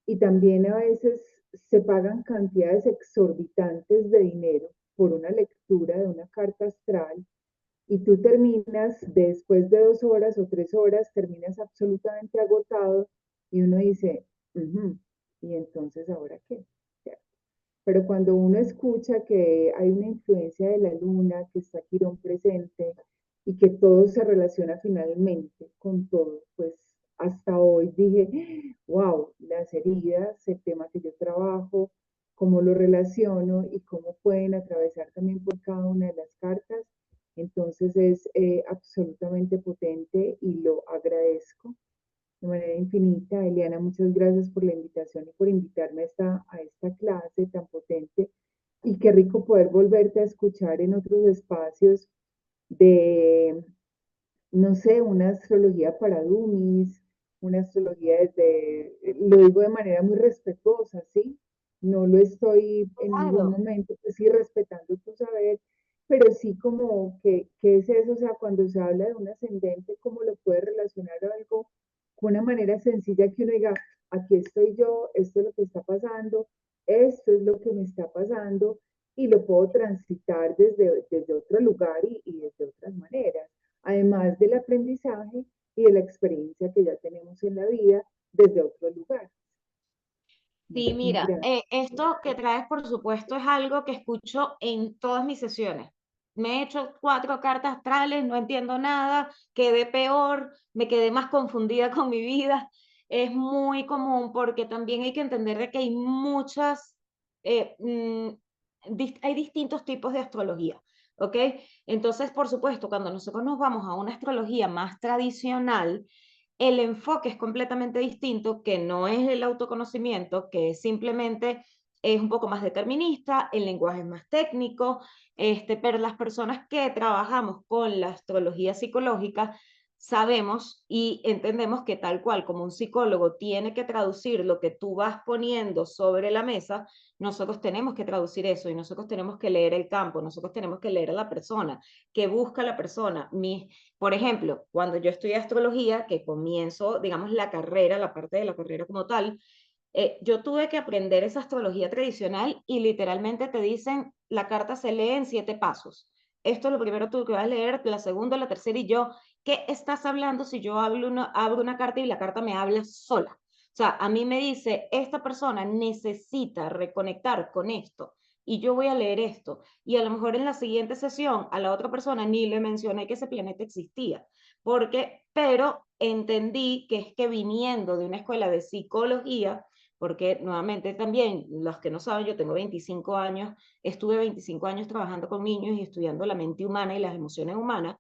y también a veces se pagan cantidades exorbitantes de dinero por una lectura de una carta astral y tú terminas después de 2 horas o 3 horas, terminas absolutamente agotado y uno dice, ¿y entonces ahora qué? Pero cuando uno escucha que hay una influencia de la luna, que está Quirón presente y que todo se relaciona finalmente con todo, pues hasta hoy dije, wow, las heridas, el tema que yo trabajo, cómo lo relaciono y cómo pueden atravesar también por cada una de las cartas. Entonces es absolutamente potente y lo agradezco de manera infinita. Eliana, muchas gracias por la invitación y por invitarme a esta clase tan potente. Y qué rico poder volverte a escuchar en otros espacios de, no sé, una astrología para dummies, una astrología desde, lo digo de manera muy respetuosa, ¿sí? No lo estoy en ningún Claro. momento, pues sí, respetando tu saber, pero sí como que, ¿qué es eso? O sea, cuando se habla de un ascendente, ¿cómo lo puede relacionar a algo con una manera sencilla que uno diga, aquí estoy yo, esto es lo que está pasando, esto es lo que me está pasando, y lo puedo transitar desde otro lugar y desde otras maneras, además del aprendizaje y de la experiencia que ya tenemos en la vida desde otro lugar. Sí, Muchísimas mira, gracias. esto que traes, por supuesto, es algo que escucho en todas mis sesiones. Me he hecho 4 cartas astrales, no entiendo nada, quedé peor, me quedé más confundida con mi vida. Es muy común porque también hay que entender de que hay muchas, hay distintos tipos de astrología, ¿ok? Entonces, por supuesto, cuando nosotros nos vamos a una astrología más tradicional, el enfoque es completamente distinto, que no es el autoconocimiento, que simplemente es un poco más determinista, el lenguaje es más técnico, pero las personas que trabajamos con la astrología psicológica sabemos y entendemos que tal cual como un psicólogo tiene que traducir lo que tú vas poniendo sobre la mesa, nosotros tenemos que traducir eso y nosotros tenemos que leer el campo, nosotros tenemos que leer a la persona, qué busca la persona. Por ejemplo, cuando yo estudié astrología, que comienzo, digamos, la carrera, la parte de la carrera como tal, yo tuve que aprender esa astrología tradicional y literalmente te dicen, la carta se lee en 7 pasos. Esto es lo primero tú que vas a leer, la segunda, la tercera y yo, ¿qué estás hablando si yo abro una carta y la carta me habla sola? O sea, a mí me dice, esta persona necesita reconectar con esto y yo voy a leer esto. Y a lo mejor en la siguiente sesión a la otra persona ni le mencioné que ese planeta existía, pero entendí que es que viniendo de una escuela de psicología, porque nuevamente también, los que no saben, yo tengo 25 años, estuve 25 años trabajando con niños y estudiando la mente humana y las emociones humanas.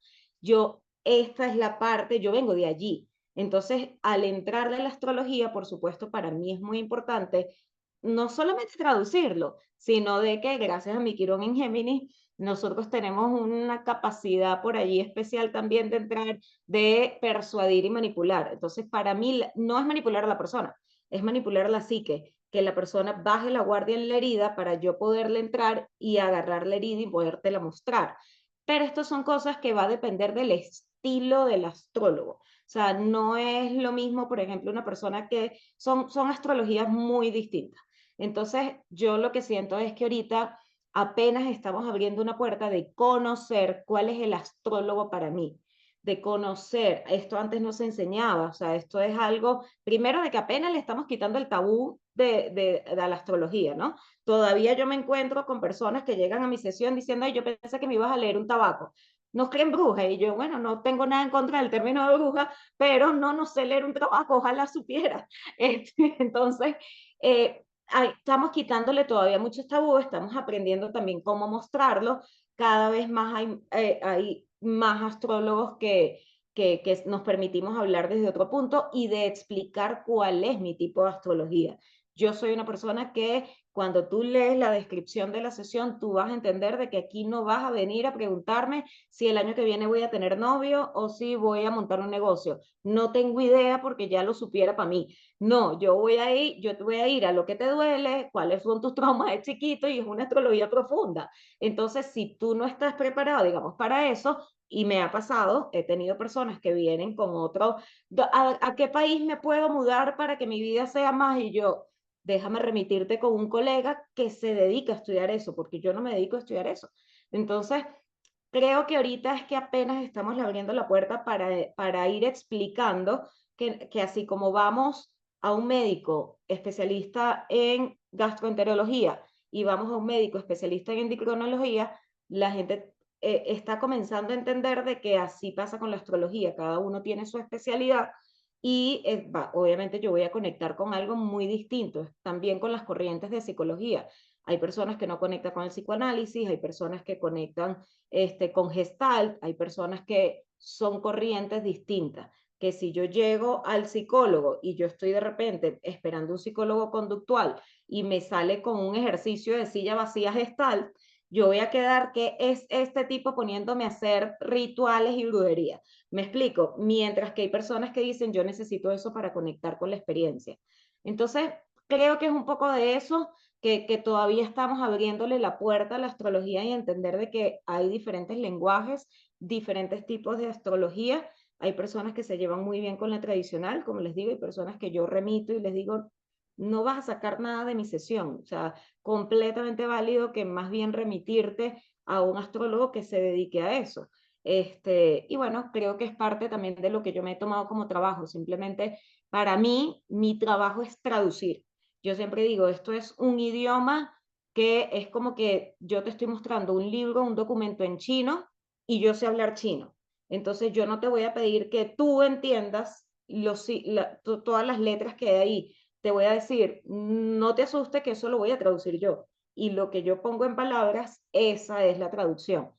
Esta es la parte, yo vengo de allí. Entonces, al entrar de la astrología, por supuesto, para mí es muy importante no solamente traducirlo, sino de que gracias a mi Quirón en Géminis, nosotros tenemos una capacidad por allí especial también de entrar, de persuadir y manipular. Entonces, para mí no es manipular a la persona, es manipular a la psique, que la persona baje la guardia en la herida para yo poderle entrar y agarrar la herida y podértela mostrar. Pero estas son cosas que va a depender del estilo del astrólogo. O sea, no es lo mismo, por ejemplo, una persona que son astrologías muy distintas. Entonces, yo lo que siento es que ahorita apenas estamos abriendo una puerta de conocer cuál es el astrólogo para mí, de conocer, esto antes no se enseñaba, o sea, esto es algo, primero de que apenas le estamos quitando el tabú de la astrología, ¿no? Todavía yo me encuentro con personas que llegan a mi sesión diciendo, ay, yo pensé que me ibas a leer un tabaco. ¿No creen bruja? Y yo, bueno, no tengo nada en contra del término de bruja, pero no sé leer un tabaco, ojalá supiera. Entonces, estamos quitándole todavía muchos tabúes, estamos aprendiendo también cómo mostrarlo. Cada vez más hay más astrólogos que nos permitimos hablar desde otro punto y de explicar cuál es mi tipo de astrología. Yo soy una persona que cuando tú lees la descripción de la sesión, tú vas a entender de que aquí no vas a venir a preguntarme si el año que viene voy a tener novio o si voy a montar un negocio. No tengo idea porque ya lo supiera para mí. No, yo te voy a ir a lo que te duele, cuáles son tus traumas de chiquito y es una astrología profunda. Entonces, si tú no estás preparado, digamos, para eso, y me ha pasado, he tenido personas que vienen con otro, ¿a qué país me puedo mudar para que mi vida sea más? Y yo, déjame remitirte con un colega que se dedica a estudiar eso, porque yo no me dedico a estudiar eso. Entonces, creo que ahorita es que apenas estamos abriendo la puerta para ir explicando que así como vamos a un médico especialista en gastroenterología y vamos a un médico especialista en endocrinología, la gente está comenzando a entender de que así pasa con la astrología, cada uno tiene su especialidad y obviamente yo voy a conectar con algo muy distinto, también con las corrientes de psicología. Hay personas que no conectan con el psicoanálisis, hay personas que conectan con Gestalt, hay personas que son corrientes distintas, que si yo llego al psicólogo y yo estoy de repente esperando un psicólogo conductual y me sale con un ejercicio de silla vacía Gestalt, yo voy a quedar que es este tipo poniéndome a hacer rituales y brujería. Me explico, mientras que hay personas que dicen yo necesito eso para conectar con la experiencia. Entonces, creo que es un poco de eso que todavía estamos abriéndole la puerta a la astrología y entender de que hay diferentes lenguajes, diferentes tipos de astrología. Hay personas que se llevan muy bien con la tradicional, como les digo, hay personas que yo remito y les digo, no vas a sacar nada de mi sesión. O sea, completamente válido que más bien remitirte a un astrólogo que se dedique a eso. Y bueno, creo que es parte también de lo que yo me he tomado como trabajo. Simplemente para mí, mi trabajo es traducir. Yo siempre digo, esto es un idioma que es como que yo te estoy mostrando un libro, un documento en chino y yo sé hablar chino. Entonces yo no te voy a pedir que tú entiendas todas las letras que hay ahí. Te voy a decir, no te asustes que eso lo voy a traducir yo. Y lo que yo pongo en palabras, esa es la traducción.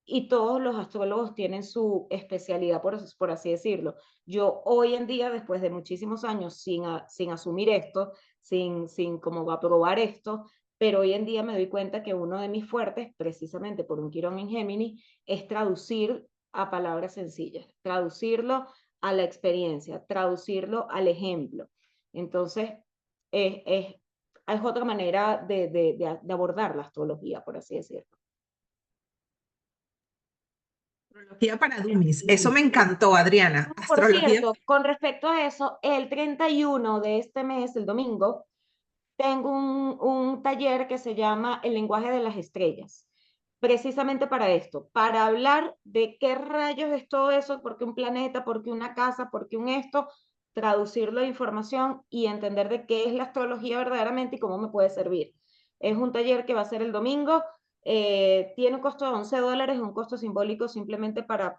Y todos los astrólogos tienen su especialidad, por así decirlo. Yo hoy en día, después de muchísimos años sin asumir esto, sin como aprobar esto, pero hoy en día me doy cuenta que uno de mis fuertes, precisamente por un Quirón en Géminis, es traducir a palabras sencillas, traducirlo a la experiencia, traducirlo al ejemplo. Entonces, es, es, es otra manera de abordar la astrología, por así decirlo. Astrología para dummies. Eso me encantó, Adriana. Por Astrología. cierto, con respecto a eso, el 31 de este mes, el domingo, tengo un taller que se llama El lenguaje de las estrellas, precisamente para esto, para hablar de qué rayos es todo eso, por qué un planeta, por qué una casa, por qué un esto, traducirlo a información y entender de qué es la astrología verdaderamente y cómo me puede servir. Es un taller que va a ser el domingo, tiene un costo de $11, un costo simbólico simplemente para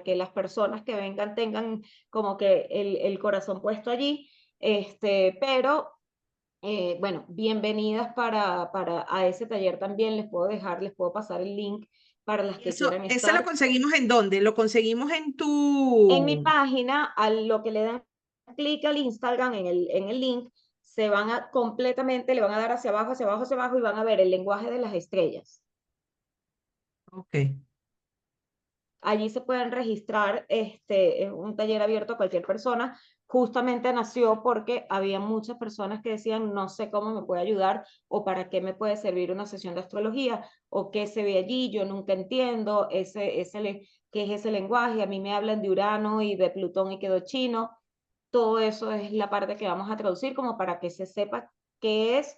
que las personas que vengan tengan como que el corazón puesto allí, pero bueno, bienvenidas a ese taller también, les puedo pasar el link para las que quieran ¿Ese lo estar. conseguimos en dónde? ¿Lo conseguimos en En mi tu...? página, a lo que le dan clic al Instagram, en el link, se van a completamente, le van a dar hacia abajo, hacia abajo, hacia abajo y van a ver el lenguaje de las estrellas. Ok. Allí se pueden registrar, es un taller abierto a cualquier persona. Justamente nació porque había muchas personas que decían, no sé cómo me puede ayudar o para qué me puede servir una sesión de astrología o qué se ve allí, yo nunca entiendo qué es ese lenguaje, a mí me hablan de Urano y de Plutón y quedó chino. Todo eso es la parte que vamos a traducir como para que se sepa qué es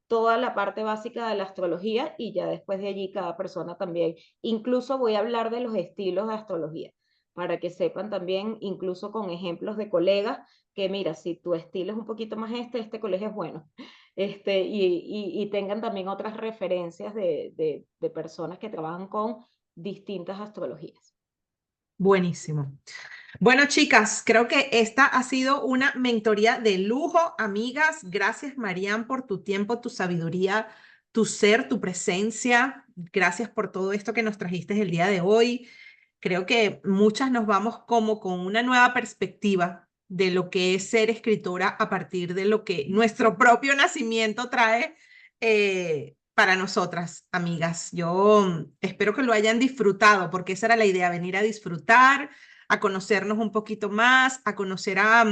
toda la parte básica de la astrología y ya después de allí cada persona también. Incluso voy a hablar de los estilos de astrología para que sepan también, incluso con ejemplos de colegas, que mira, si tu estilo es un poquito más este colegio es bueno. Y tengan también otras referencias de personas que trabajan con distintas astrologías. Buenísimo. Bueno, chicas, creo que esta ha sido una mentoría de lujo, amigas. Gracias, Marian, por tu tiempo, tu sabiduría, tu ser, tu presencia. Gracias por todo esto que nos trajiste el día de hoy. Creo que muchas nos vamos como con una nueva perspectiva de lo que es ser escritora a partir de lo que nuestro propio nacimiento trae para nosotras, amigas. Yo espero que lo hayan disfrutado, porque esa era la idea, venir a disfrutar, a conocernos un poquito más, a conocer a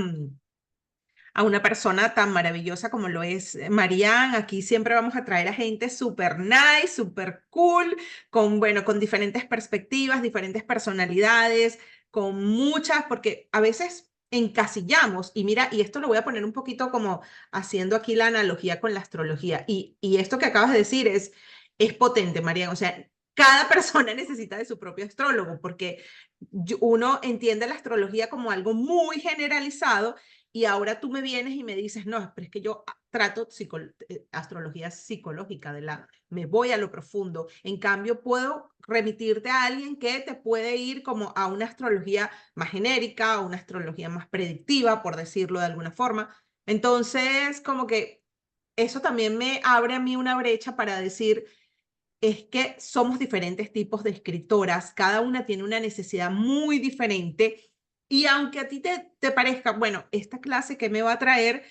una persona tan maravillosa como lo es Marian. Aquí siempre vamos a traer a gente súper nice, súper cool, bueno, con diferentes perspectivas, diferentes personalidades, con muchas, porque a veces encasillamos, y mira, y esto lo voy a poner un poquito como haciendo aquí la analogía con la astrología, y esto que acabas de decir es potente, Marian, o sea, cada persona necesita de su propio astrólogo, porque uno entiende la astrología como algo muy generalizado, y ahora tú me vienes y me dices, no, pero es que yo trato astrología psicológica, me voy a lo profundo. En cambio, puedo remitirte a alguien que te puede ir como a una astrología más genérica, a una astrología más predictiva, por decirlo de alguna forma. Entonces, como que eso también me abre a mí una brecha para decir, es que somos diferentes tipos de escritoras, cada una tiene una necesidad muy diferente, y aunque a ti te parezca, bueno, esta clase que me va a traer,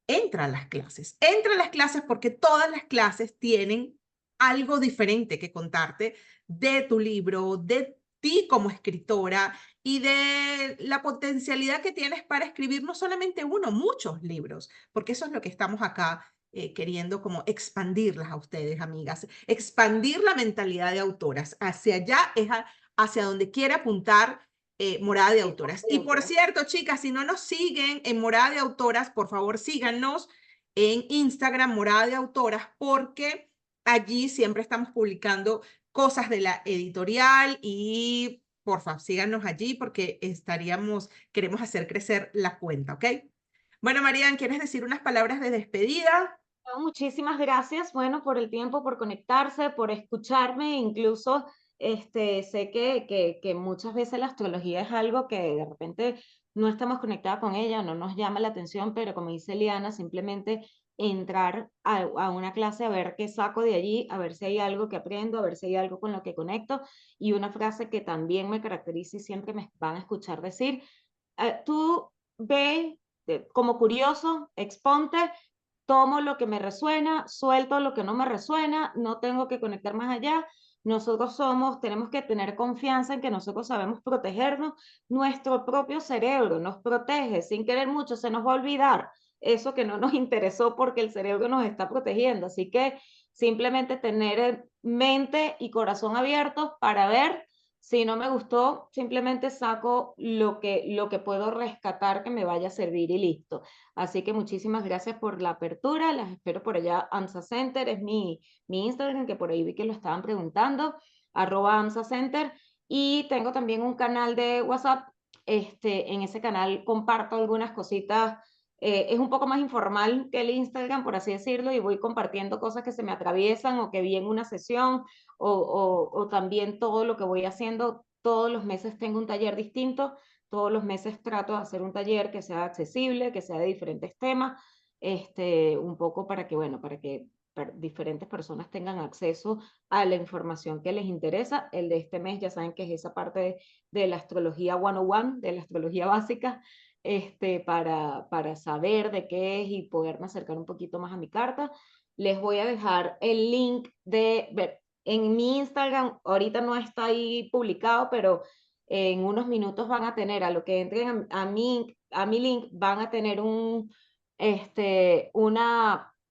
entra a las clases porque todas las clases tienen algo diferente que contarte de tu libro, de ti como escritora y de la potencialidad que tienes para escribir no solamente uno, muchos libros, porque eso es lo que estamos acá queriendo como expandirlas a ustedes, amigas, expandir la mentalidad de autoras. Hacia allá es hacia donde quiere apuntar Morada de Autoras. Y por cierto, chicas, si no nos siguen en Morada de Autoras, por favor síganos en Instagram, Morada de Autoras, porque allí siempre estamos publicando cosas de la editorial y por favor síganos allí porque queremos hacer crecer la cuenta, ¿ok? Bueno, Marian, ¿quieres decir unas palabras de despedida? Muchísimas gracias, bueno, por el tiempo, por conectarse, por escucharme, incluso sé que muchas veces la astrología es algo que de repente no estamos conectadas con ella, no nos llama la atención, pero como dice Liana, simplemente entrar a una clase a ver qué saco de allí, a ver si hay algo que aprendo, a ver si hay algo con lo que conecto, y una frase que también me caracteriza y siempre me van a escuchar decir, tú ve como curioso, exponte, tomo lo que me resuena, suelto lo que no me resuena, no tengo que conectar más allá. Nosotros tenemos que tener confianza en que nosotros sabemos protegernos. Nuestro propio cerebro nos protege, sin querer mucho, se nos va a olvidar eso que no nos interesó porque el cerebro nos está protegiendo. Así que simplemente tener mente y corazón abiertos para ver. Si no me gustó, simplemente saco lo que puedo rescatar que me vaya a servir y listo. Así que muchísimas gracias por la apertura. Las espero por allá. AMSA Center es mi Instagram, que por ahí vi que lo estaban preguntando, @AMSA Center. Y tengo también un canal de WhatsApp En ese canal comparto algunas cositas, es un poco más informal que el Instagram, por así decirlo, y voy compartiendo cosas que se me atraviesan o que vi en una sesión, o también todo lo que voy haciendo. Todos los meses tengo un taller distinto, todos los meses trato de hacer un taller que sea accesible, que sea de diferentes temas, un poco para que, bueno, para que diferentes personas tengan acceso a la información que les interesa. El de este mes ya saben que es esa parte de la astrología 101, de la astrología básica, para saber de qué es y poderme acercar un poquito más a mi carta. Les voy a dejar el link en mi Instagram, ahorita no está ahí publicado, pero en unos minutos van a tener, a lo que entren a mi link, van a tener un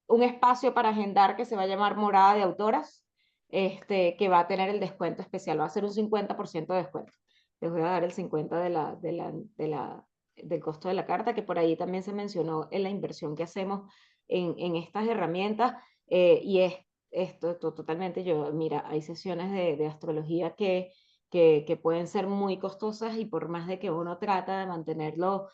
espacio para agendar que se va a llamar Morada de Autoras, que va a tener el descuento especial, va a ser un 50% de descuento. Les voy a dar el 50% del costo de la carta, que por ahí también se mencionó en la inversión que hacemos en estas herramientas, y es esto totalmente, mira, hay sesiones de astrología que pueden ser muy costosas, y por más de que uno trata de mantenerlo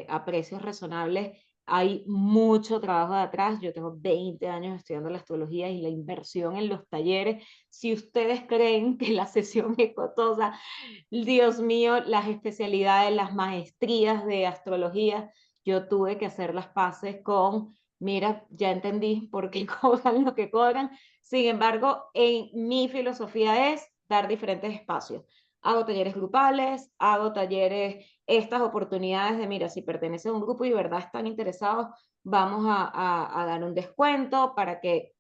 a precios razonables, hay mucho trabajo de atrás. Yo tengo 20 años estudiando la astrología, y la inversión en los talleres, si ustedes creen que la sesión es costosa, Dios mío, las especialidades, las maestrías de astrología, yo tuve que hacer las paces con, mira, ya entendí por qué cobran lo que cobran. Sin embargo, en mi filosofía es dar diferentes espacios. Hago talleres grupales, hago talleres, estas oportunidades de, mira, si perteneces a un grupo y de verdad están interesados, vamos a dar un descuento para que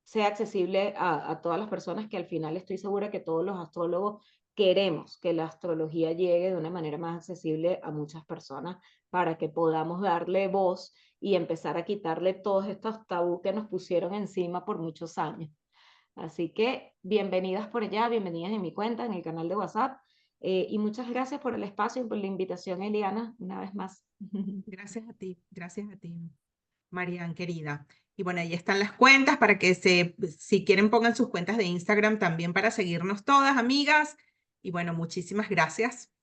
sea accesible a todas las personas, que al final estoy segura que todos los astrólogos queremos que la astrología llegue de una manera más accesible a muchas personas, para que podamos darle voz y empezar a quitarle todos estos tabú que nos pusieron encima por muchos años. Así que bienvenidas por allá, bienvenidas en mi cuenta, en el canal de WhatsApp, y muchas gracias por el espacio y por la invitación, Eliana, una vez más. Gracias a ti, Marian, querida. Y bueno, ahí están las cuentas para que si quieren, pongan sus cuentas de Instagram también para seguirnos todas, amigas. Y bueno, muchísimas gracias.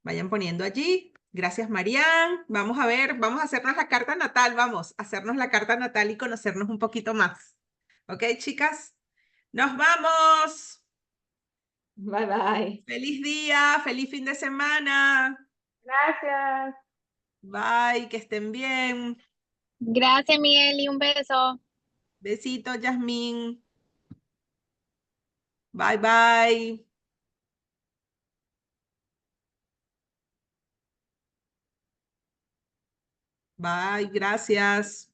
Vayan poniendo allí. Gracias, Marian. Vamos a ver, vamos a hacernos la carta natal, vamos a hacernos la carta natal y conocernos un poquito más. ¿Ok, chicas? ¡Nos vamos! Bye bye. ¡Feliz día! ¡Feliz fin de semana! Gracias. Bye, que estén bien. Gracias, Miguel, y un beso. Besito, Yasmín. Bye, bye. Bye, gracias.